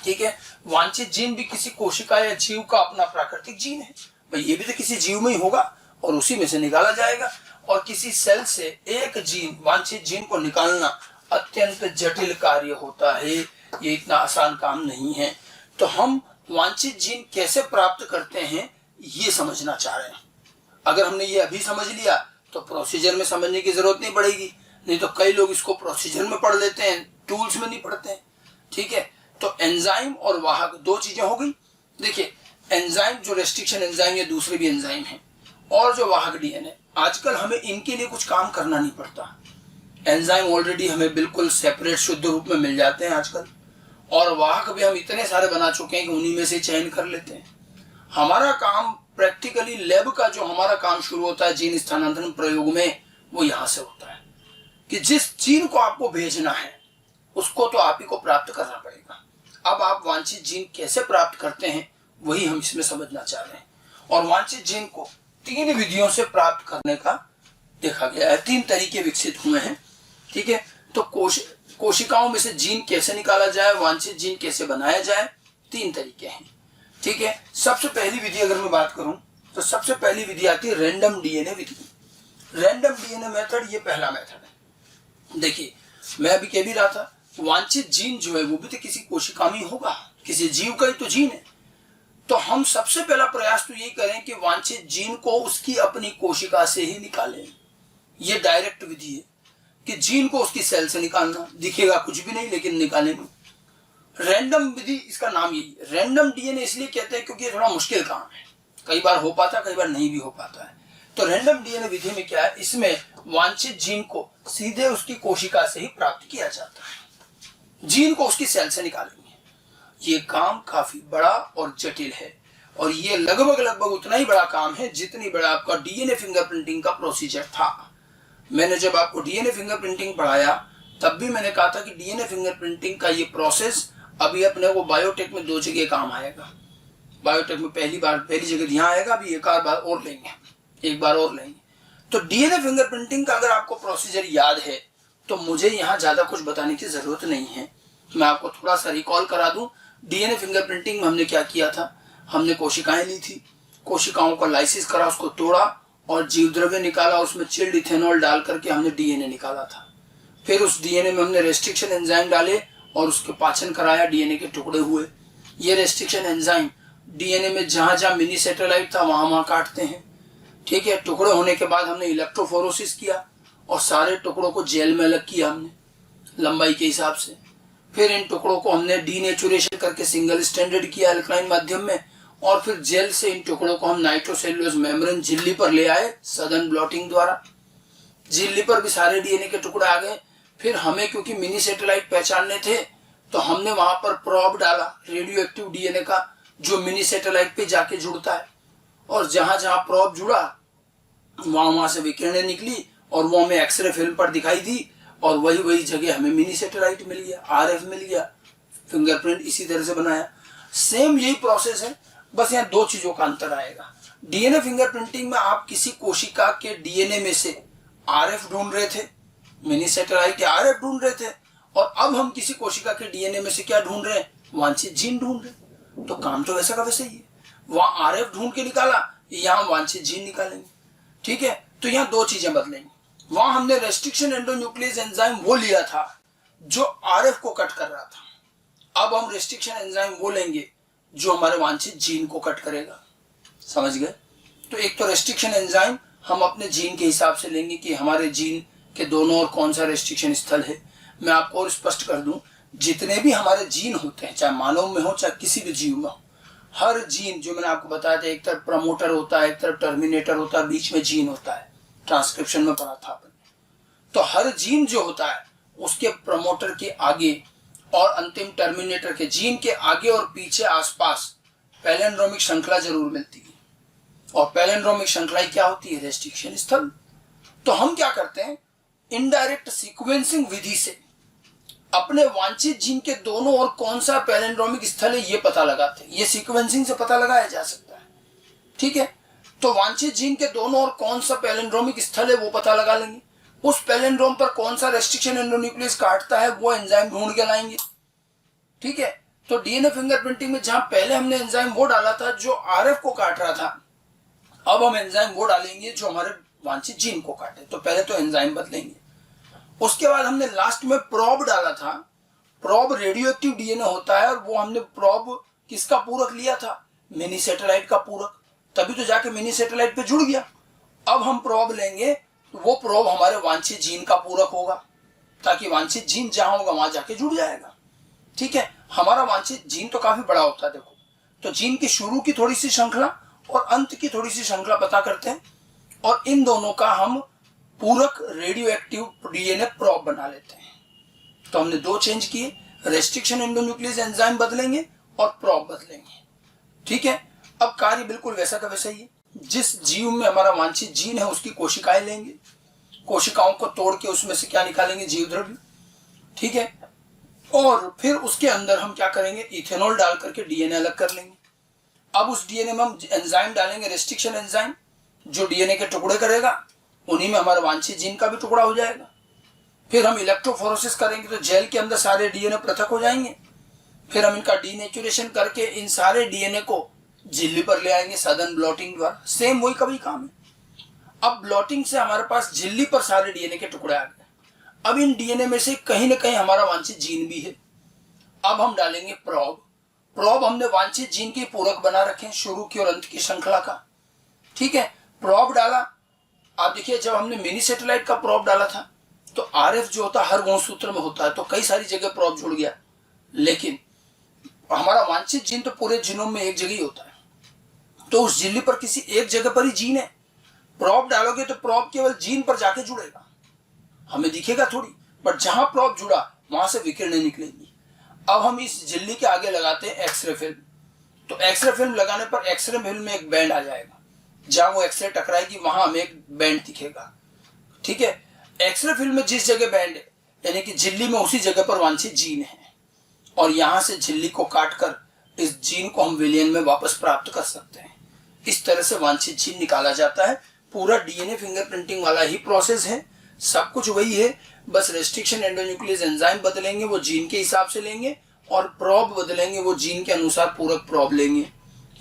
ठीक है। वांछित जीन भी किसी कोशिका या जीव का अपना प्राकृतिक जीन है, भाई ये भी तो किसी जीव में ही होगा और उसी में से निकाला जाएगा। और किसी सेल से एक जीन, वांछित जीन को निकालना अत्यंत जटिल कार्य होता है, ये इतना आसान काम नहीं है। तो हम वांछित जीन कैसे प्राप्त करते हैं ये समझना चाह रहे हैं। अगर हमने ये अभी समझ लिया तो प्रोसीजर में समझने की जरूरत नहीं पड़ेगी, नहीं तो कई लोग इसको प्रोसीजर में पढ़ लेते हैं, टूल्स में नहीं पढ़ते हैं, ठीक है। तो एंजाइम और वाहक 2 चीजें हो गई। देखिए, एंजाइम जो रेस्ट्रिक्शन एंजाइम या दूसरे भी एंजाइम हैं, और जो वाहक डीएनए, आजकल हमें इनके लिए कुछ काम करना नहीं पड़ता। एंजाइम ऑलरेडी हमें बिल्कुल सेपरेट शुद्ध रूप में मिल जाते हैं आजकल, और वाहक भी हम इतने सारे बना चुके हैं कि उन्हीं में से चयन कर लेते हैं। हमारा काम प्रैक्टिकली लैब का जो हमारा काम शुरू होता है जीन स्थानांतरण प्रयोग में, वो यहाँ से होता है कि जिस जीन को आपको भेजना है उसको तो आप ही को प्राप्त करना पड़ेगा। अब आप वांछित जीन कैसे प्राप्त करते हैं वही हम इसमें समझना चाह रहे हैं। और वांछित जीन को 3 विधियों से प्राप्त करने का देखा गया है, 3 तरीके विकसित हुए हैं, ठीक है। तो कोशिकाओं में से जीन कैसे निकाला जाए, वांछित जीन कैसे बनाया जाए, 3 तरीके हैं, ठीक है। सबसे पहली विधि अगर मैं बात करूं तो सबसे पहली विधि आती है रैंडम डीएनए विधि। रैंडम डीएनए मेथड, ये पहला मेथड है। देखिए, मैं अभी कह भी रहा था, वांछित जीन जो है वो भी तो किसी कोशिका में होगा, किसी जीव का ही तो जीन है। तो हम सबसे पहला प्रयास तो यही करें कि वांछित जीन को उसकी अपनी कोशिका से ही निकालें। ये डायरेक्ट विधि है कि जीन को उसकी सेल से निकालना, दिखेगा कुछ भी नहीं लेकिन निकालेंगे। रैंडम विधि, इसका नाम यही है। रैंडम डीएनए इसलिए कहते हैं क्योंकि ये थोड़ा मुश्किल काम है, कई बार हो पाता, कई बार नहीं भी हो पाता है। तो रैंडम डीएनए विधि में क्या है, इसमें वांछित जीन को सीधे उसकी कोशिका से ही प्राप्त किया जाता है, जीन को उसकी सेल से निकालेंगे। ये काम काफी बड़ा और जटिल है, और ये लगभग उतना ही बड़ा काम है जितनी बड़ा आपका डीएनए फिंगरप्रिंटिंग का प्रोसीजर था। मैंने जब आपको डीएनए फिंगरप्रिंटिंग पढ़ाया तब भी मैंने कहा था कि डीएनए फिंगरप्रिंटिंग का ये प्रोसेस अभी अपने को बायोटेक में 2 जगह काम आएगा। बायोटेक में पहली जगह यहाँ आएगा, अभी एक बार और लेंगे। तो डीएनए फिंगरप्रिंटिंग का अगर आपको प्रोसीजर याद है तो मुझे यहाँ ज्यादा कुछ बताने की जरूरत नहीं है। मैं आपको थोड़ा सा रिकॉल करा दूं, डीएनए फिंगरप्रिंटिंग में हमने क्या किया था, हमने कोशिकाएं ली थी, कोशिकाओं का लाइसिस करा, उसको तोड़ा और जीव द्रव्य निकाला, उसमें चिल्ड इथेनॉल डाल करके हमने डीएनए निकाला था। फिर उस डीएनए में हमने रेस्ट्रिक्शन एंजाइम डाले और उसके पाचन कराया, डीएनए के टुकड़े हुए। ये रेस्ट्रिक्शन एंजाइम डीएनए में जहां जहां मिनी सैटेलाइट था वहां काटते हैं, ठीक है। टुकड़े होने के बाद हमने इलेक्ट्रोफोरोसिस किया और सारे टुकड़ों को जेल में अलग किया हमने लंबाई के हिसाब से। फिर इन टुकड़ों को हमने डीनेचुरेशन करके सिंगल स्टैंडर्ड किया अल्कलाइन माध्यम में, और फिर जेल से इन टुकड़ों को हम नाइट्रोसेल्युलोज मेम्ब्रेन झिल्ली पर ले आए सदन ब्लॉटिंग द्वारा। झिल्ली पर भी सारे डीएनए के टुकड़े आ गए। फिर हमें क्योंकि मिनी सैटेलाइट पहचानने थे तो हमने वहां पर प्रोब डाला रेडियो एक्टिव डीएनए का, जो मिनी सैटेलाइट पे जाके जुड़ता है, और जहां जहां प्रोब जुड़ा वहां से विकिरणें निकली और वो हमें एक्सरे फिल्म पर दिखाई दी, और वही जगह हमें मिनी सैटेलाइट मिल गया, आरएफ मिल गया, फिंगरप्रिंट इसी तरह से बनाया। सेम यही प्रोसेस है, बस यहाँ दो चीजों का अंतर आएगा। डीएनए फिंगरप्रिंटिंग में आप किसी कोशिका के डीएनए में से आरएफ ढूंढ रहे थे, मिनी सैटेलाइट या आरएफ ढूंढ रहे थे, और अब हम किसी कोशिका के डीएनए में से क्या ढूंढ रहे हैं, वांछित जीन ढूंढ रहे हैं। तो काम तो वैसा का वैसा ही है, वहां आरएफ ढूंढ के निकाला, यहाँ वांछित जीन निकालेंगे। ठीक है, तो यहाँ दो चीजें बदलेंगी। वहां हमने रेस्ट्रिक्शन एंडोन्यूक्लियस एंजाइम वो लिया था जो आरएफ को कट कर रहा था, अब हम रेस्ट्रिक्शन एंजाइम वो लेंगे जो हमारे वांछित जीन को कट करेगा। समझ गए? तो एक तो रेस्ट्रिक्शन एंजाइम हम अपने जीन के हिसाब से लेंगे कि हमारे जीन के दोनों और कौन सा रेस्ट्रिक्शन स्थल है। मैं आपको और स्पष्ट कर दूं, जितने भी हमारे जीन होते हैं, चाहे मानव में हो चाहे किसी भी जीव में हो, हर जीन जो मैंने आपको बताया था, एक तरफ प्रमोटर होता है, एक तरफ टर्मिनेटर होता है, बीच में जीन होता है, ट्रांसक्रिप्शन में पढ़ा था अपन। तो हर जीन जो होता है उसके प्रमोटर के आगे और अंतिम टर्मिनेटर के जीन के आगे और पीछे आसपास पैलिंड्रोमिक श्रृंखला जरूर मिलती है, और पैलिंड्रोमिक श्रृंखला क्या होती है, रेस्ट्रिक्शन स्थल। तो हम क्या करते हैं, इनडायरेक्ट सीक्वेंसिंग विधि से अपने वांछित जीन के दोनों ओर कौन सा पैलिंड्रोमिक स्थल है ये पता लगाते हैं। ये सीक्वेंसिंग से पता लगाया जा सकता है। ठीक है, तो वांछित जीन के दोनों ओर कौन सा पैलिंड्रोमिक स्थल है वो पता लगा लेंगे। उस पैलिंड्रोम पर कौन सा रेस्ट्रिक्शन एंडोन्यूक्लियस काटता है वो एंजाइम ढूंढ के लाएंगे। ठीक है, तो डीएनए फिंगरप्रिंटिंग में जहां पहले हमने एंजाइम वो डाला था जो आरएफ को काट रहा था, अब हम एंजाइम वो डालेंगे जो हमारे वांछित जीन को काटे। तो पहले तो एंजाइम बदलेंगे। उसके बाद हमने लास्ट में प्रोब डाला था। प्रोब रेडियो एक्टिव डीएनए होता है, और वो हमने प्रोब किसका पूरक लिया था, मिनी सैटेलाइट का पूरक, तभी तो जाके मिनी सैटेलाइट पे जुड़ गया। अब हम प्रोब लेंगे, वो प्रोब हमारे वांछित जीन का पूरक होगा, ताकि वांछित जीन जहां होगा वहां जाके जुड़ जाएगा। ठीक है, हमारा वांछित जीन तो काफी बड़ा होता है। देखो, तो जीन की शुरू की थोड़ी सी श्रृंखला और अंत की थोड़ी सी श्रृंखला पता करते हैं, और इन दोनों का हम पूरक रेडियो एक्टिव डीएनए प्रोब बना लेते हैं। तो हमने दो चेंज किए, रेस्ट्रिक्शन एंडोन्यूक्लियस एंजाइम बदलेंगे और प्रोब बदलेंगे। ठीक है, अब कार्य बिल्कुल वैसा का वैसा ही है। जिस जीव में हमारा वांछित जीन है उसकी कोशिकाएं लेंगे, कोशिकाओं को तोड़ के उसमें से क्या निकालेंगे, जीव द्रव्य। ठीक है, और फिर उसके अंदर हम क्या करेंगे, इथेनॉल डाल करके डीएनए अलग कर लेंगे। अब उस डीएनए में हम एंजाइम डालेंगे, रेस्ट्रिक्शन एंजाइम, जो डीएनए के टुकड़े करेगा, उन्हीं में हमारे वांछित जीन का भी टुकड़ा हो जाएगा। फिर हम इलेक्ट्रोफोरेसिस करेंगे तो जेल के अंदर सारे डीएनए पृथक हो जाएंगे। फिर हम इनका डीनेचुरेशन करके इन सारे डीएनए को झिल्ली पर ले आएंगे सघन ब्लॉटिंग द्वारा। सेम वही कभी काम है। अब ब्लॉटिंग से हमारे पास झिल्ली पर सारे डीएनए के टुकड़े आ गए। अब इन डीएनए में से कहीं ना कहीं हमारा वांछित जीन भी है। अब हम डालेंगे प्रोब। प्रोब हमने वांछित जीन के पूरक बना रखे हैं, शुरू की और अंत की श्रृंखला का। ठीक है, प्रोब डाला। आप देखिए, जब हमने मिनी सैटेलाइट का प्रोब डाला था तो आरएफ जो होता है हर गुणसूत्र में होता है, तो कई सारी जगह प्रोब जुड़ गया, लेकिन हमारा वांछित जीन तो पूरे जीनोम में एक जगह ही होता है। तो उस झिल्ली पर किसी एक जगह पर ही जीन है। प्रोब डालोगे तो प्रोब केवल जीन पर जाके जुड़ेगा, हमें दिखेगा थोड़ी, बट जहां प्रोब जुड़ा वहां से विकिरणें निकलेंगी। अब हम इस झिल्ली के आगे लगाते हैं एक्सरे फिल्म। तो एक्सरे फिल्म लगाने पर एक्सरे फिल्म में एक बैंड आ जाएगा, जहां वो एक्सरे टकराएगी वहां हमें एक बैंड दिखेगा। ठीक है, एक्सरे फिल्म में जिस जगह बैंड है, यानी कि झिल्ली में उसी जगह पर वांछित जीन है, और यहां से झिल्ली को काटकर इस जीन को हम विलयन में वापस प्राप्त कर सकते हैं। इस तरह से वांछित जीन निकाला जाता है। पूरा डीएनए फिंगरप्रिंटिंग वाला ही प्रोसेस है, सब कुछ वही है, बस रेस्ट्रिक्शन एंडोन्यूक्लियस एंजाइम बदलेंगे, वो जीन के हिसाब से लेंगे, और प्रोब बदलेंगे, वो जीन के अनुसार पूरक प्रोब लेंगे।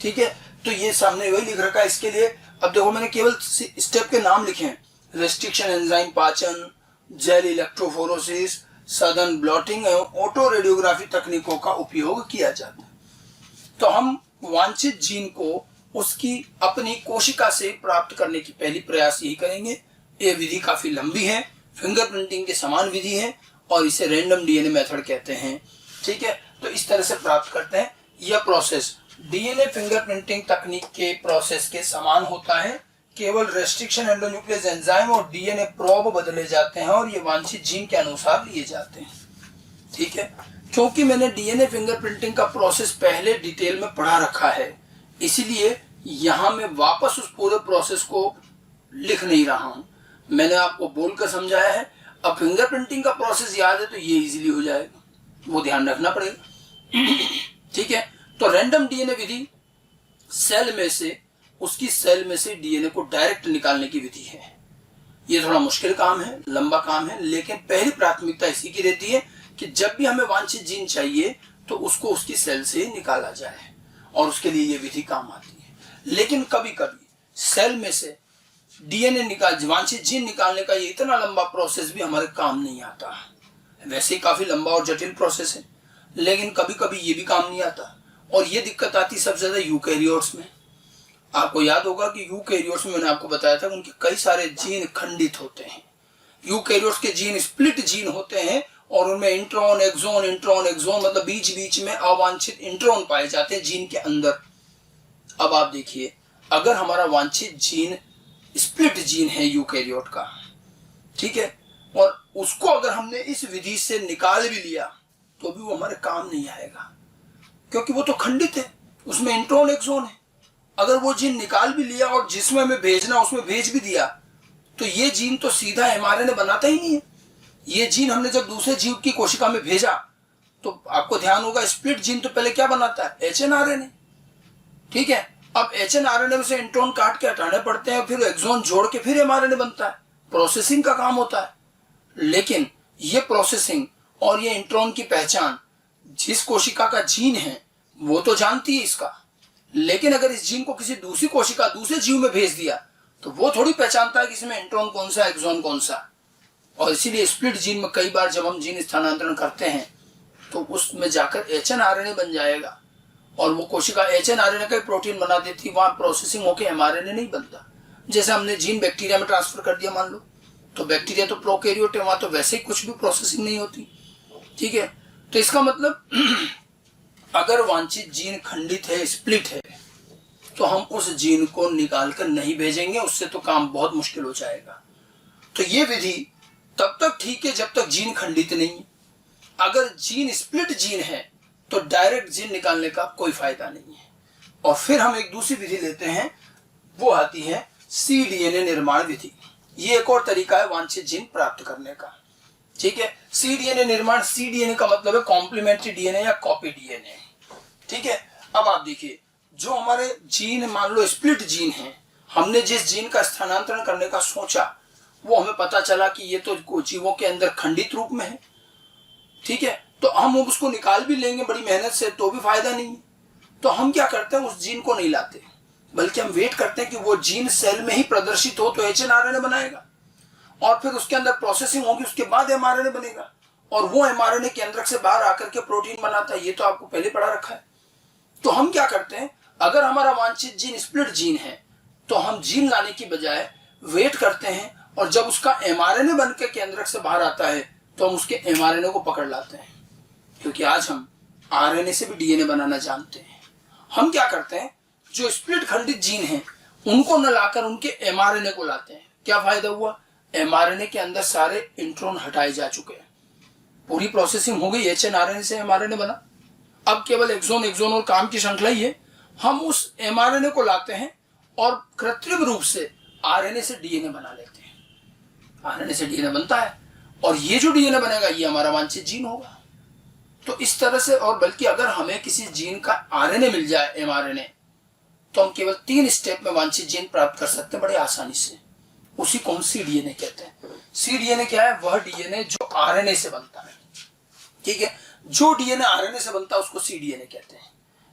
ठीक है, तो ये सामने वही लिख रखा है इसके लिए। अब देखो, मैंने केवल स्टेप के नाम लिखे हैं, रेस्ट्रिक्शन एंजाइम पाचन, जेल इलेक्ट्रोफोरेसिस, सघन ब्लॉटिंग एवं ऑटो रेडियोग्राफी तकनीकों का उपयोग किया जाता है। तो हम वांछित जीन को उसकी अपनी कोशिका से प्राप्त करने की पहली प्रयास यही करेंगे। ये विधि काफी लंबी है, फिंगरप्रिंटिंग के समान विधि है, और इसे रैंडम डीएनए मेथड कहते हैं। ठीक है, तो इस तरह से प्राप्त करते हैं। यह प्रोसेस डीएनए फिंगरप्रिंटिंग तकनीक के प्रोसेस के समान होता है, केवल रेस्ट्रिक्शन एंडोन्यूक्लियस एंजाइम और डीएनए प्रोब बदले जाते हैं, और ये वांछित जीन के अनुसार लिए जाते हैं। ठीक है, क्योंकि मैंने डीएनए फिंगरप्रिंटिंग का प्रोसेस पहले डिटेल में पढ़ा रखा है, इसीलिए यहां मैं वापस उस पूरे प्रोसेस को लिख नहीं रहा हूं। मैंने आपको बोलकर समझाया है। अब फिंगरप्रिंटिंग का प्रोसेस याद है तो ये इजीली हो जाएगा, वो ध्यान रखना पड़ेगा। ठीक है, तो रैंडम डीएनए विधि सेल में से डीएनए को डायरेक्ट निकालने की विधि है। ये थोड़ा मुश्किल काम है, लंबा काम है, लेकिन पहली प्राथमिकता इसी की रहती है कि जब भी हमें वांछित जीन चाहिए तो उसको उसकी सेल से निकाला जाए, और उसके लिए ये विधि काम आती है। लेकिन कभी कभी सेल में से डीएनए वांछित जीन निकालने का ये इतना लंबा प्रोसेस भी हमारे काम नहीं आता। वैसे ही काफी लंबा और जटिल प्रोसेस है, लेकिन कभी कभी ये भी काम नहीं आता, और ये दिक्कत आती सबसे ज्यादा यूकैरियोट्स में। आपको याद होगा कि यूकैरियोट्स में मैंने आपको बताया था उनके कई सारे जीन खंडित होते हैं। यूकैरियोट्स के जीन स्प्लिट जीन होते हैं, और उनमें इंट्रॉन एक्सोन मतलब बीच बीच में अवांछित इंट्रॉन पाए जाते हैं जीन के अंदर। अब आप देखिए, अगर हमारा वांछित जीन स्प्लिट जीन है यूकैरियोट का, ठीक है, और उसको अगर हमने इस विधि से निकाल भी लिया तो भी वो हमारे काम नहीं आएगा, क्योंकि वो तो खंडित है, उसमें इंट्रॉन एक्सोन है। अगर वो जीन निकाल भी लिया और जिसमें हमें भेजना उसमें भेज भी दिया, तो ये जीन तो सीधा एमआरएनए बनाता ही नहीं है। ये जीन हमने जब दूसरे जीव की कोशिका में भेजा तो आपको ध्यान होगा, स्प्लिट जीन तो पहले क्या बनाता है, एचएनआरएनए। ठीक है, अब एचएनआरएनए में से इंट्रॉन काट के हटाने पड़ते हैं, फिर एक्सोन जोड़ के फिर एमआरएनए बनता है। प्रोसेसिंग का काम होता है, लेकिन ये प्रोसेसिंग और ये इंट्रॉन की पहचान जिस कोशिका का जीन है वो तो जानती है इसका, लेकिन अगर इस जीन को किसी दूसरी कोशिका दूसरे जीव में भेज दिया तो वो थोड़ी पहचानता है कि इसमें इंट्रॉन कौन सा एक्सोन कौन सा। और इसीलिए स्प्लिट जीन में कई बार जब हम जीन स्थानांतरण करते हैं तो उसमें जाकर एचएनआरएनए बन जाएगा, और वो कोशिका एचएनआरएनए का प्रोटीन बना देती, वहां प्रोसेसिंग होकर एमआरएनए नहीं बनता। जैसे हमने जीन बैक्टीरिया में ट्रांसफर कर दिया मान लो, तो बैक्टीरिया तो प्रोकैरियोट है, वहां तो वैसे ही कुछ भी प्रोसेसिंग नहीं होती। ठीक है, तो इसका मतलब अगर वांछित जीन खंडित है, स्प्लिट है, तो हम उस जीन को निकाल कर नहीं भेजेंगे, उससे तो काम बहुत मुश्किल हो जाएगा। तो ये विधि तब तक ठीक है जब तक जीन खंडित नहीं है। अगर जीन स्प्लिट जीन है तो डायरेक्ट जीन निकालने का कोई फायदा नहीं है। और फिर हम एक दूसरी विधि लेते हैं, वो आती है सीडीएनए निर्माण विधि। ये एक और तरीका है वांछित जीन प्राप्त करने का। ठीक है, सीडीएनए निर्माण, सीडीएनए का मतलब है कॉम्प्लीमेंट्री डीएनए या कॉपी डीएनए। ठीक है, अब आप देखिए, जो हमारे जीन मान लो स्प्लिट जीन है, हमने जिस जीन का स्थानांतरण करने का सोचा वो हमें पता चला कि ये तो जीवों के अंदर खंडित रूप में है। ठीक है, तो हम उसको निकाल भी लेंगे बड़ी मेहनत से तो भी फायदा नहीं है। तो हम क्या करते हैं, उस जीन को नहीं लाते, बल्कि हम वेट करते हैं कि वो जीन सेल में ही प्रदर्शित हो तो एचएनआरएनए बनाएगा, और फिर उसके अंदर प्रोसेसिंग होगी, उसके बाद एमआरएनए बनेगा, और वो एमआरएनए के अंदर से बाहर आकर के प्रोटीन बनाता है। ये तो आपको पहले पढ़ा रखा है। तो हम क्या करते हैं, अगर हमारा वांछित जीन स्प्लिट जीन है तो हम जीन लाने की बजाय वेट करते हैं, और जब उसका एमआरएनए बन के केंद्रक से बाहर आता है तो हम उसके एमआरएनए को पकड़ लाते हैं, क्योंकि आज हम आरएनए से भी डीएनए बनाना जानते हैं। हम क्या करते हैं, जो स्प्लिट खंडित जीन है उनको न लाकर उनके एमआरएनए को लाते हैं। क्या फायदा हुआ, एमआरएनए के अंदर सारे इंट्रॉन हटाए जा चुके हैं, पूरी प्रोसेसिंग हो गई, एचएनआरएनए से एमआरएनए बना, अब केवल एक्सोन और काम की श्रृंखला ही है। हम उस एमआरएनए को लाते हैं और कृत्रिम रूप से आरएनए से डीएनए बना लेते हैं। आरएनए से डीएनए बनता है, और ये जो डीएनए बनेगा ये हमारा वांछित जीन होगा। तो इस तरह से, और बल्कि अगर हमें किसी जीन का आरएनए मिल जाए, एमआरएनए, तो हम केवल 3 स्टेप में वांछित जीन प्राप्त कर सकते हैं बड़े आसानी से। उसी को हम सीडीएनए कहते हैं। सीडीएनए क्या है, वह डीएनए जो आरएनए से बनता है। ठीक है, जो डीएनए आरएनए से बनता है उसको सीडीएनए कहते हैं।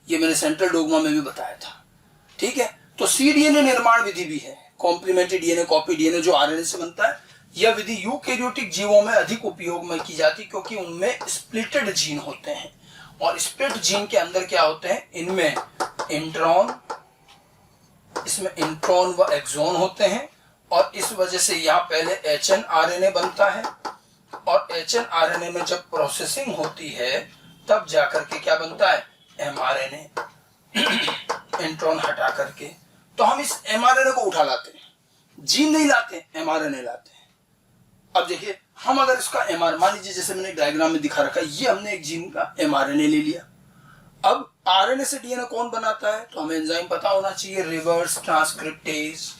ये मैंने सेंट्रल डोगमा में भी बताया था। ठीक है, तो सीडीएनए निर्माण विधि भी है, कॉम्प्लीमेंट्री डीएनए, कॉपी डीएनए जो आरएनए से बनता है। यह विधि यूकैरियोटिक जीवों में अधिक उपयोग में की जाती, क्योंकि उनमें स्प्लिटेड जीन होते हैं, और स्प्लिट जीन के अंदर क्या होते हैं, इनमें इंट्रॉन, इसमें इंट्रॉन व एक्सोन होते हैं, और इस वजह से यहाँ पहले एचएनआरएनए बनता है, और एचएनआरएनए में जब प्रोसेसिंग होती है तब जाकर के क्या बनता है, एमआरएनए, इंट्रॉन हटा करके। तो हम इस एमआरएनए को उठा लाते हैं, जीन नहीं लाते, एमआरएनए लाते हैं। अब देखिए, हम अगर इसका एमआर, मान लीजिए जैसे मैंने डायग्राम में दिखा रखा है, ये हमने एक जीन का एमआरएनए ले लिया। अब आरएनए से डीएनए कौन बनाता है, तो हमें एंजाइम पता होना चाहिए, reverse transcriptase.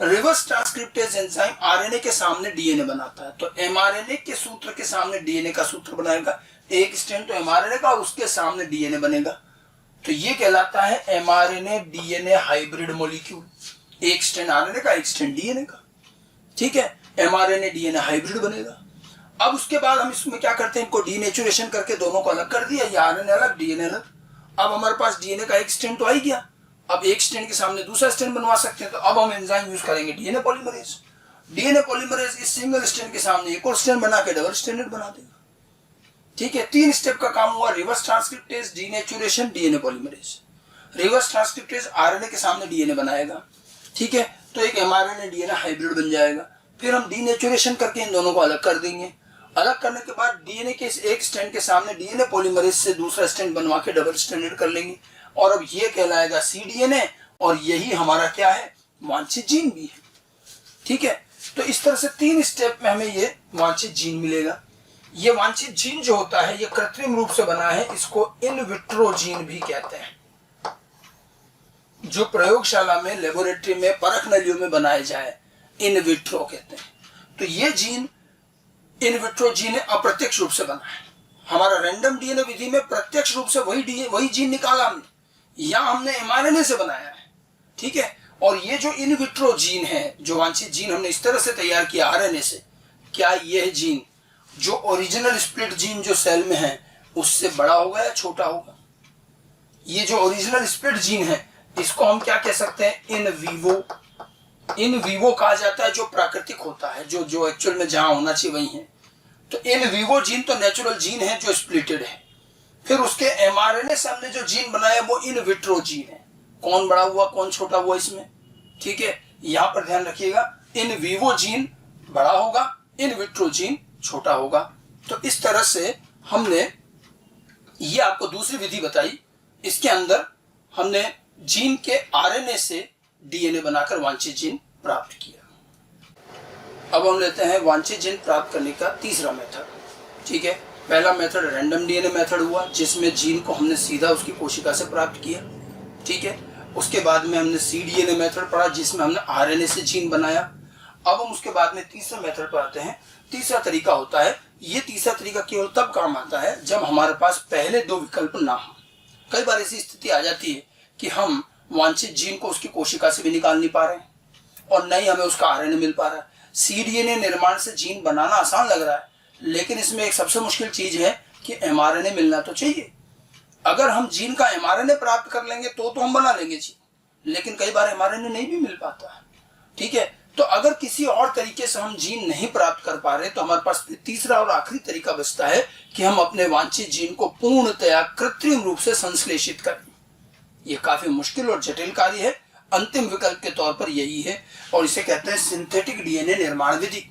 Reverse transcriptase enzyme RNA के सामने डीएनए बनाता है। तो एमआरएनए के सूत्र के सामने डीएनए का सूत्र बनाएगा, एक स्ट्रैंड तो एमआरएनए का, उसके सामने डीएनए बनेगा। तो ये कहलाता है एमआरएनए डीएनए हाइब्रिड मॉलिक्यूल। एक स्ट्रैंड आरएनए का, एक स्ट्रैंड डीएनए का, ठीक है, एमआरएनए डीएनए हाइब्रिड बनेगा। अब उसके बाद हम इसमें क्या करते हैं, इनको डीनेचुरेशन करके दोनों को अलग कर दिया, ये आरएनए अलग, डीएनए अलग। अब हमारे पास डीएनए का एक स्ट्रैंड तो आ ही गया, अब एक स्ट्रैंड के सामने दूसरा स्ट्रैंड बनवा सकते हैं। तो अब हम एंजाइम यूज करेंगे डीएनए पॉलीमरेज। डीएनए पॉलीमरेज इस सिंगल स्ट्रैंड के सामने एक और स्ट्रैंड बना के डबल स्ट्रैंडेड बना देगा, ठीक है। 3 स्टेप का काम हुआ, reverse transcriptase, denaturation, DNA polymerase. Reverse transcriptase RNA के सामने डीएनए बनाएगा, ठीक है, तो एक एमआरएनए डीएनए हाइब्रिड बन जाएगा। फिर हम डीनेचुरेशन करके इन दोनों को अलग कर देंगे। अलग करने के बाद डीएनए के इस एक स्ट्रैंड के सामने डीएनए पॉलीमरेज से दूसरा स्ट्रैंड बनवा के डबल स्ट्रैंडेड कर लेंगे, और अब ये कहलाएगा सीडीएनए, और यही हमारा क्या है, वांछित जीन भी है, ठीक है। तो इस तरह से 3 स्टेप में हमें ये वांछित जीन मिलेगा। ये वांछित जीन जो होता है ये कृत्रिम रूप से बना है, इसको इन विट्रो जीन भी कहते हैं, जो प्रयोगशाला में, लेबोरेटरी में, परख नलियों में बनाए जाए, इन विट्रो कहते हैं। तो ये जीन इन विट्रो जीन अप्रत्यक्ष रूप से बना है। हमारा रैंडम डीएनए विधि में प्रत्यक्ष रूप से वही जीन निकाला हमने, यहां हमने एमआरएनए से बनाया है, ठीक है। और ये जो इन विट्रो जीन है, जो वांछित जीन हमने इस तरह से तैयार किया आरएनए से, क्या यह जीन जो ओरिजिनल स्प्लिट जीन जो सेल में है उससे बड़ा होगा या छोटा होगा? ये जो ओरिजिनल स्प्लिट जीन है इसको हम क्या कह सकते हैं, इन वीवो। इन वीवो कहा जाता है जो प्राकृतिक होता है, जो एक्चुअल में जहां होना चाहिए वही है। तो इन वीवो जीन तो नेचुरल जीन है जो स्प्लिटेड है। फिर उसके एमआरएनए से हमने जो जीन बनाया वो इन विट्रो जीन है। कौन बड़ा हुआ कौन छोटा हुआ इसमें, ठीक है, यहां पर ध्यान रखिएगा, इन वीवो जीन बड़ा होगा, इन विट्रो जीन छोटा होगा। तो इस तरह से हमने ये आपको दूसरी विधि बताई, इसके अंदर हमने जीन के आरएनए से डीएनए बनाकर वांछित जीन प्राप्त किया। अब हम लेते हैं वांछित जीन प्राप्त करने का तीसरा मेथड, ठीक है। पहला मेथड रैंडम डीएनए मेथड हुआ, जिसमें जीन को हमने सीधा उसकी कोशिका से प्राप्त किया, ठीक है। उसके बाद में हमने सीडीएनए मेथड पढ़ा, जिसमें हमने आरएनए से जीन बनाया। अब हम उसके बाद में तीसरा मेथड पर आते हैं। तीसरा तरीका होता है, ये तीसरा तरीका केवल तब काम आता है जब हमारे पास पहले 2 विकल्प ना हो। कई बार ऐसी स्थिति आ जाती है कि हम वांछित जीन को उसकी कोशिका से भी निकाल नहीं पा रहे हैं और न ही हमें उसका आरएनए मिल पा रहा है। सीडीएनए निर्माण से जीन बनाना आसान लग रहा है, लेकिन इसमें एक सबसे मुश्किल चीज है कि एमआरएनए मिलना तो चाहिए। अगर हम जीन का एमआरएनए प्राप्त कर लेंगे तो हम बना लेंगे जीन, लेकिन कई बार एमआरएनए नहीं भी मिल पाता है, ठीक है। तो अगर किसी और तरीके से हम जीन नहीं प्राप्त कर पा रहे तो हमारे पास तीसरा और आखिरी तरीका बचता है कि हम अपने वांछित जीन को पूर्णतया कृत्रिम रूप से संश्लेषित करें। यह काफी मुश्किल और जटिल कार्य है। अंतिम विकल्प के तौर पर यही है और इसे कहते हैं सिंथेटिक डीएनए निर्माण विधि।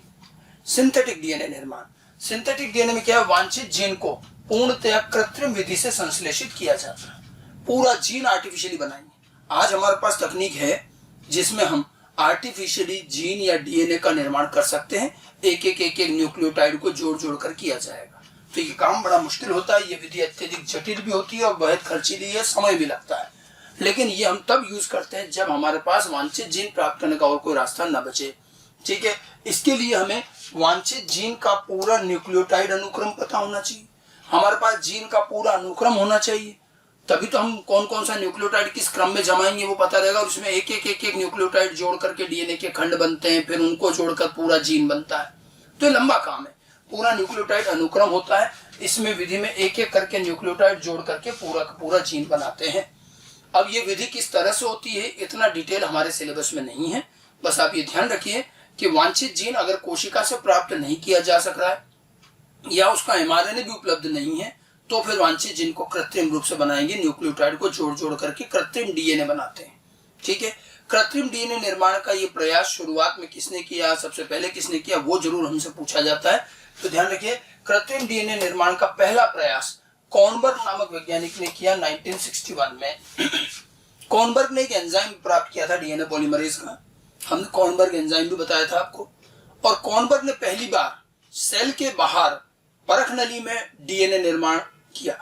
सिंथेटिक डीएनए निर्माण, सिंथेटिक डीएनए में क्या है, वांछित जीन को पूर्णतया कृत्रिम विधि से संश्लेषित किया जाता है। पूरा जीन आर्टिफिशियली बनाएंगे। आज हमारे पास तकनीक है जिसमें हम आर्टिफिशियली जीन या डीएनए का निर्माण कर सकते हैं। एक एक न्यूक्लियोटाइड को जोड़ कर किया जाएगा। तो ये काम बड़ा मुश्किल होता है, ये विधि अत्यधिक जटिल भी होती है और बहुत खर्चीली है, समय भी लगता है। लेकिन ये हम तब यूज करते हैं जब हमारे पास वांछित जीन प्राप्त करने का और कोई रास्ता न बचे, ठीक है। इसके लिए हमें वांछित जीन का पूरा न्यूक्लियोटाइड अनुक्रम पता होना चाहिए। हमारे पास जीन का पूरा अनुक्रम होना चाहिए, तभी तो हम कौन कौन सा न्यूक्लियोटाइड किस क्रम में जमाएंगे वो पता रहेगा। और उसमें एक एक न्यूक्लियोटाइड जोड़ करके डीएनए के खंड बनते हैं, फिर उनको जोड़कर पूरा जीन बनता है। तो ये लंबा काम है। पूरा न्यूक्लियोटाइड अनुक्रम होता है, इसमें विधि में एक एक करके न्यूक्लियोटाइड जोड़ करके पूरा का पूरा जीन बनाते हैं। अब ये विधि किस तरह से होती है इतना डिटेल हमारे सिलेबस में नहीं है। बस आप ये ध्यान रखिए कि वांछित जीन अगर कोशिका से प्राप्त नहीं किया जा सक रहा है या उसका एमआरएनए भी उपलब्ध नहीं है तो फिर वांछित जीन को कृत्रिम रूप से बनाएंगे। न्यूक्लियोटाइड को जोड़ करके कृत्रिम डीएनए बनाते हैं, ठीक है। कृत्रिम डीएनए निर्माण का ये प्रयास शुरुआत में किसने किया, सबसे पहले किसने किया, वो जरूर हमसे पूछा जाता है। तो ध्यान रखिए, कृत्रिम डीएनए निर्माण का पहला प्रयास कॉर्नबर्ग नामक वैज्ञानिक ने किया 1961 में। कॉर्नबर्ग ने एक एंजाइम प्राप्त किया था डीएनए पॉलीमरेज का। हमने कॉर्नबर्ग एंजाइम भी बताया था आपको। और कॉर्नबर्ग ने पहली बार सेल के बाहर परख नली में डीएनए निर्माण किया।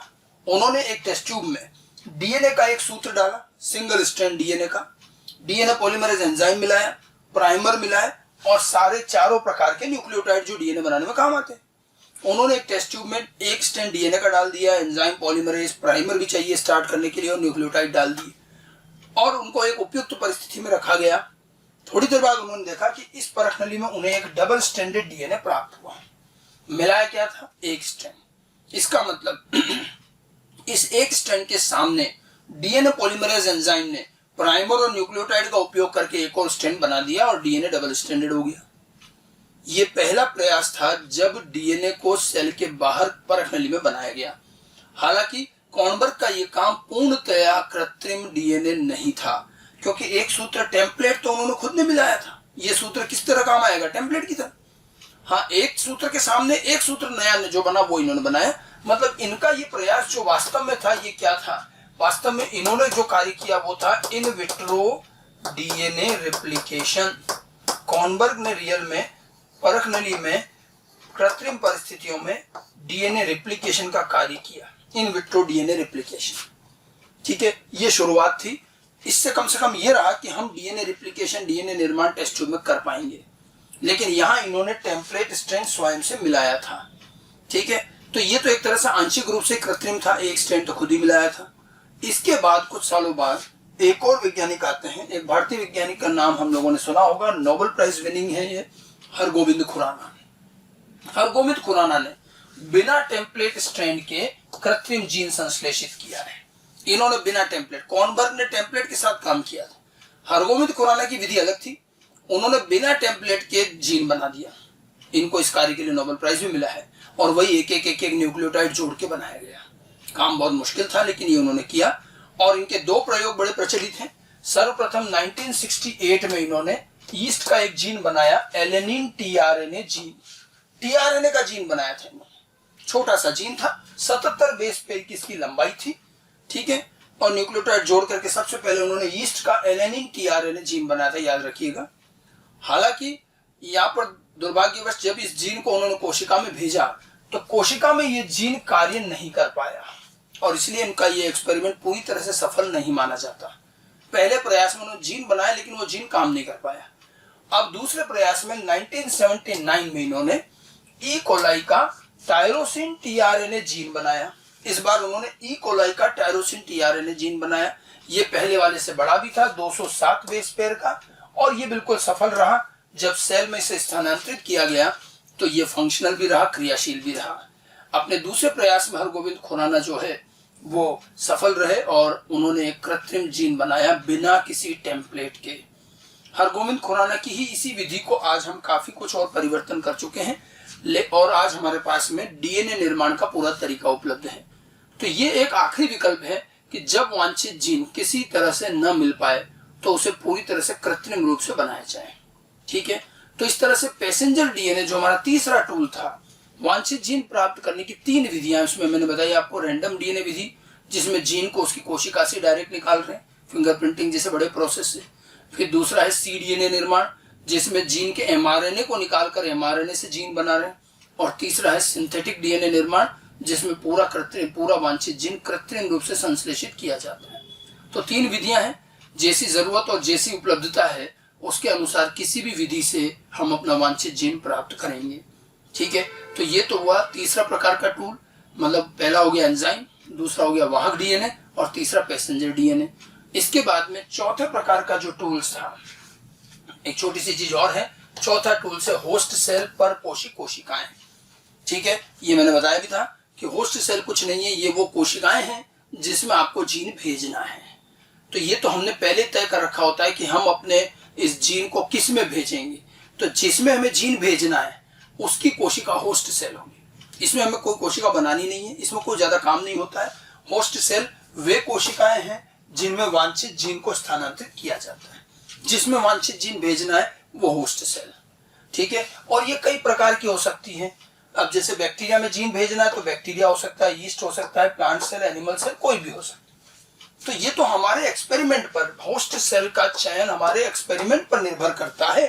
उन्होंने एक टेस्ट ट्यूब में डीएनए का एक सूत्र डाला, सिंगल स्ट्रैंड डीएनए का, डीएनए पॉलीमरेज एंजाइम मिलाया, प्राइमर मिलाया और सारे चारों प्रकार के न्यूक्लियोटाइड जो डीएनए बनाने में काम आते हैं। उन्होंने एक टेस्ट ट्यूब में एक स्ट्रैंड डीएनए का डाल दिया, एंजाइम, पॉलीमरेज, प्राइमर भी चाहिए स्टार्ट करने के लिए और न्यूक्लियोटाइड डाल दिए और उनको एक उपयुक्त परिस्थिति में रखा गया। थोड़ी देर बाद उन्होंने देखा कि इस परख नली में उन्हें एक डबल स्ट्रैंडेड डीएनए प्राप्त हुआ। मिलाया क्या था? एक स्ट्रैंड। इसका मतलब इस एक स्ट्रैंड के सामने डीएनए पॉलीमरेज एंजाइम ने प्राइमर और न्यूक्लियोटाइड का उपयोग करके एक और स्ट्रैंड बना दिया और डीएनए डबल स्ट्रैंडेड हो गया। ये पहला प्रयास था जब डीएनए को सेल के बाहर परख नली में बनाया गया। हालांकि कॉर्नबर्ग का ये काम पूर्णतया कृत्रिम डीएनए नहीं था, क्योंकि एक सूत्र टेम्पलेट तो उन्होंने खुद ने मिलाया था। ये सूत्र किस तरह काम आएगा? टेम्पलेट की तरह। हाँ, एक सूत्र के सामने एक सूत्र नया जो बना वो इन्होंने बनाया। मतलब इनका ये प्रयास जो वास्तव में था, ये क्या था? वास्तव में इन्होंने जो कार्य किया वो था in vitro DNA replication. Kornberg ने रियल में परख नली में कृत्रिम परिस्थितियों में डीएनए रेप्लिकेशन का कार्य किया, इन विट्रो डीएनए रेप्लिकेशन। ठीक है, ये शुरुआत थी। इससे कम से कम ये रहा कि हम डीएनए रेप्लिकेशन, डीएनए निर्माण टेस्ट ट्यूब में कर पाएंगे। लेकिन यहां इन्होंने टेम्पलेट स्ट्रैंड स्वयं से मिलाया था। ठीक है, तो ये तो एक तरह से आंशिक रूप से कृत्रिम था, एक स्ट्रैंड तो खुद ही मिलाया था। इसके बाद कुछ सालों बाद एक और वैज्ञानिक आते हैं। एक भारतीय वैज्ञानिक का नाम हम लोगों ने सुना होगा, नोबेल प्राइज विनिंग है ये, हरगोविंद खुराना। हरगोविंद खुराना ने बिना टेम्पलेट स्ट्रैंड के कृत्रिम जीन संश्लेषित किया है। इन्होंने बिना टेम्पलेट, कॉर्नबर्ग ने टेम्पलेट के साथ काम किया था, हरगोविंद खुराना की विधि अलग थी। उन्होंने बिना टेम्पलेट के जीन बना दिया। इनको इस कार्य के लिए नोबेल प्राइज भी मिला है और वही एक न्यूक्लियोटाइड जोड़ के बनाया गया। काम बहुत मुश्किल था लेकिन ये उन्होंने किया और इनके दो प्रयोग बड़े प्रचलित हैं। सर्वप्रथम 1968 में इन्होंने यीस्ट का एक जीन बनाया, एलेनिन टीआरएनए जीन। टीआरएनए का जीन बनाया था इन्होंने। छोटा सा जीन था, 77 बेस पेयर की इसकी लंबाई थी। ठीक है, और न्यूक्लियोटाइड जोड़ करके सबसे पहले उन्होंने यीस्ट का एलेनिन टीआरएनए जीन बनाया था, याद रखिएगा। हालांकि यहाँ पर दुर्भाग्यवश जब इस जीन को उन्होंने कोशिका में भेजा तो कोशिका में ये जीन कार्य नहीं कर पाया और इसलिए इनका ये एक्सपेरिमेंट पूरी तरह से सफल नहीं माना जाता। पहले प्रयास में उन्होंने जीन बनाया लेकिन वो जीन काम नहीं कर पाया। अब दूसरे प्रयास में 1979 में इन्होंने ई कोलाई का टायरोसिन टीआरएनए जीन बनाया। इस बार उन्होंने ई कोलाई का टायरोसिन टीआरएनए जीन बनाया। ये पहले वाले से बड़ा भी था, 207 बेस पेयर का, और ये बिल्कुल सफल रहा। जब सेल में इसे स्थानांतरित किया गया तो ये फंक्शनल भी रहा, क्रियाशील भी रहा। अपने दूसरे प्रयास में हरगोविंद खुराना जो है वो सफल रहे और उन्होंने एक कृत्रिम जीन बनाया बिना किसी टेम्पलेट के। हरगोविंद खुराना की ही इसी विधि को आज हम काफी कुछ और परिवर्तन कर चुके हैं और आज हमारे पास में डीएनए निर्माण का पूरा तरीका उपलब्ध है। तो ये एक आखिरी विकल्प है कि जब वांछित जीन किसी तरह से न मिल पाए तो उसे पूरी तरह से कृत्रिम रूप से बनाया जाए। ठीक है, तो इस तरह से पैसेंजर डीएनए जो हमारा तीसरा टूल था, वांछित जीन प्राप्त करने की 3 विधियां उसमें मैंने बताई आपको। रैंडम डीएनए विधि जिसमें जीन को उसकी कोशिका से डायरेक्ट निकाल रहे हैं, फिंगरप्रिंटिंग जैसे बड़े प्रोसेस से। फिर दूसरा है सीडीएनए निर्माण जिसमें जीन के एमआरएनए को निकालकर एमआरएनए से जीन बना रहे हैं। और तीसरा है सिंथेटिक डीएनए निर्माण जिसमें पूरा वांछित जीन कृत्रिम रूप से संश्लेषित किया जाता है। तो 3 विधियां हैं, जैसी जरूरत और जैसी उपलब्धता है उसके अनुसार किसी भी विधि से हम अपना वांछित जीन प्राप्त करेंगे। ठीक है, तो ये तो हुआ तीसरा प्रकार का टूल। मतलब पहला हो गया एंजाइम, दूसरा हो गया वाहक डीएनए और तीसरा पैसेंजर डीएनए। इसके बाद में चौथे प्रकार का जो टूल्स था, एक छोटी सी चीज और है। चौथा टूल से होस्ट सेल पर पोषी कोशिकाएं। ठीक है, ये मैंने बताया भी था कि होस्ट सेल कुछ नहीं है, ये वो कोशिकाएं हैं जिसमें आपको जीन भेजना है। तो ये तो हमने पहले तय कर रखा होता है कि हम अपने इस जीन को किस में भेजेंगे। तो जिसमें हमें जीन भेजना है उसकी कोशिका होस्ट सेल होगी। इसमें हमें कोई कोशिका बनानी नहीं है, इसमें कोई ज्यादा काम नहीं होता है। होस्ट सेल वे कोशिकाएं हैं जिनमें वांछित जीन को स्थानांतरित किया जाता है। जिसमें वांछित जीन भेजना है वो होस्ट सेल। ठीक है, और ये कई प्रकार की हो सकती है। अब जैसे बैक्टीरिया में जीन भेजना है तो बैक्टीरिया हो सकता है, यीस्ट हो सकता है, प्लांट सेल, एनिमल सेल, कोई भी हो सकता है। तो ये तो हमारे एक्सपेरिमेंट पर, होस्ट सेल का चयन हमारे एक्सपेरिमेंट पर निर्भर करता है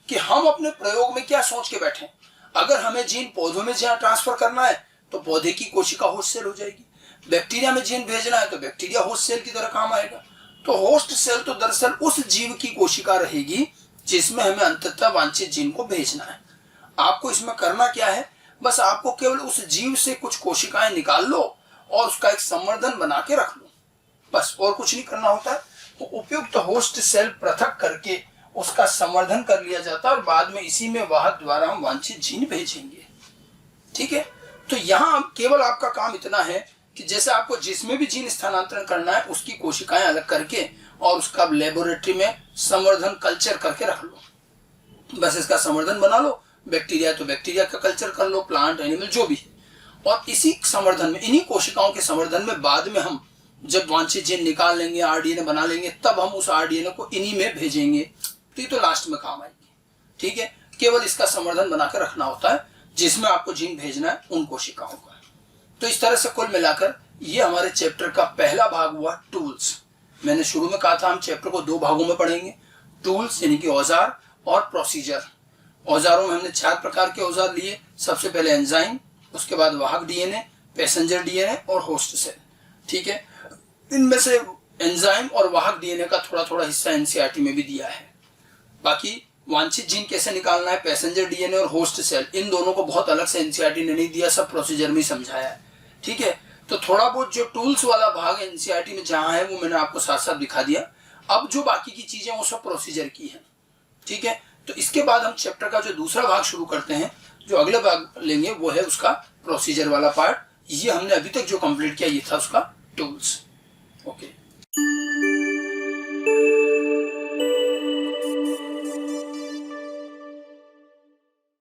कि हम अपने प्रयोग में क्या सोच के बैठे। अगर हमें जीन पौधों में जहां ट्रांसफर करना है तो पौधे की कोशिका होस्ट सेल हो जाएगी, बैक्टीरिया में जीन भेजना है तो बैक्टीरिया होस्ट सेल की तरह काम आएगा। तो होस्ट सेल तो दरअसल उस जीव की कोशिका रहेगी जिसमें हमें अंततः वांछित जीन को भेजना है। आपको इसमें करना क्या है, बस आपको केवल उस जीव से कुछ कोशिकाएं निकाल लो और उसका एक संवर्धन बना के रख लो, बस, और कुछ नहीं करना होता है। तो उपयुक्त होस्ट सेल पृथक करके उसका संवर्धन कर लिया जाता है और बाद में इसी में वाहक द्वारा हम वांछित जीन भेजेंगे। ठीक है, तो यहाँ केवल आपका काम इतना है कि जैसे आपको जिसमें भी जीन स्थानांतरण करना है उसकी कोशिकाएं अलग करके और उसका लेबोरेटरी में संवर्धन कल्चर करके रख लो, बस इसका संवर्धन बना लो। बैक्टीरिया तो बैक्टीरिया का कल्चर कर लो, प्लांट एनिमल जो भी है, और इसी संवर्धन में, इन्हीं कोशिकाओं के संवर्धन में बाद में हम जब वांछित जीन निकाल लेंगे, आरडीएनए बना लेंगे, तब हम उस आरडीएनए को इन्हीं में भेजेंगे, तो लास्ट में काम आएगी। ठीक है, केवल इसका संवर्धन बना कर रखना होता है जिसमें आपको जीन भेजना है उन कोशिकाओं का। तो इस तरह से कुल मिलाकर ये हमारे चैप्टर का पहला भाग हुआ टूल्स। मैंने शुरू में कहा था हम चैप्टर को 2 भागों में पढ़ेंगे, टूल्स यानी कि औजार और प्रोसीजर। औजारों में हमने 4 प्रकार के औजार लिए, सबसे पहले एंजाइम, उसके बाद वाहक डीएनए, पैसेंजर डीएनए और होस्ट सेल। ठीक है, इनमें से एंजाइम और वाहक डीएनए का थोड़ा थोड़ा हिस्सा एनसीईआरटी में भी दिया है। बाकी वांछित जीन कैसे निकालना है, पैसेंजर डीएनए और होस्ट सेल, इन दोनों को बहुत अलग से एनसीईआरटी ने नहीं दिया, सब प्रोसीजर में समझाया है। ठीक है, तो थोड़ा बहुत जो टूल्स वाला भाग एनसीईआरटी में जहां है वो मैंने आपको साथ साथ दिखा दिया। अब जो बाकी की चीजें वो सब प्रोसीजर की है। ठीक है, तो इसके बाद हम चैप्टर का जो दूसरा भाग शुरू करते हैं, जो अगले भाग लेंगे वो है उसका प्रोसीजर वाला पार्ट। ये हमने अभी तक जो कंप्लीट किया ये था उसका टूल्स। ओके।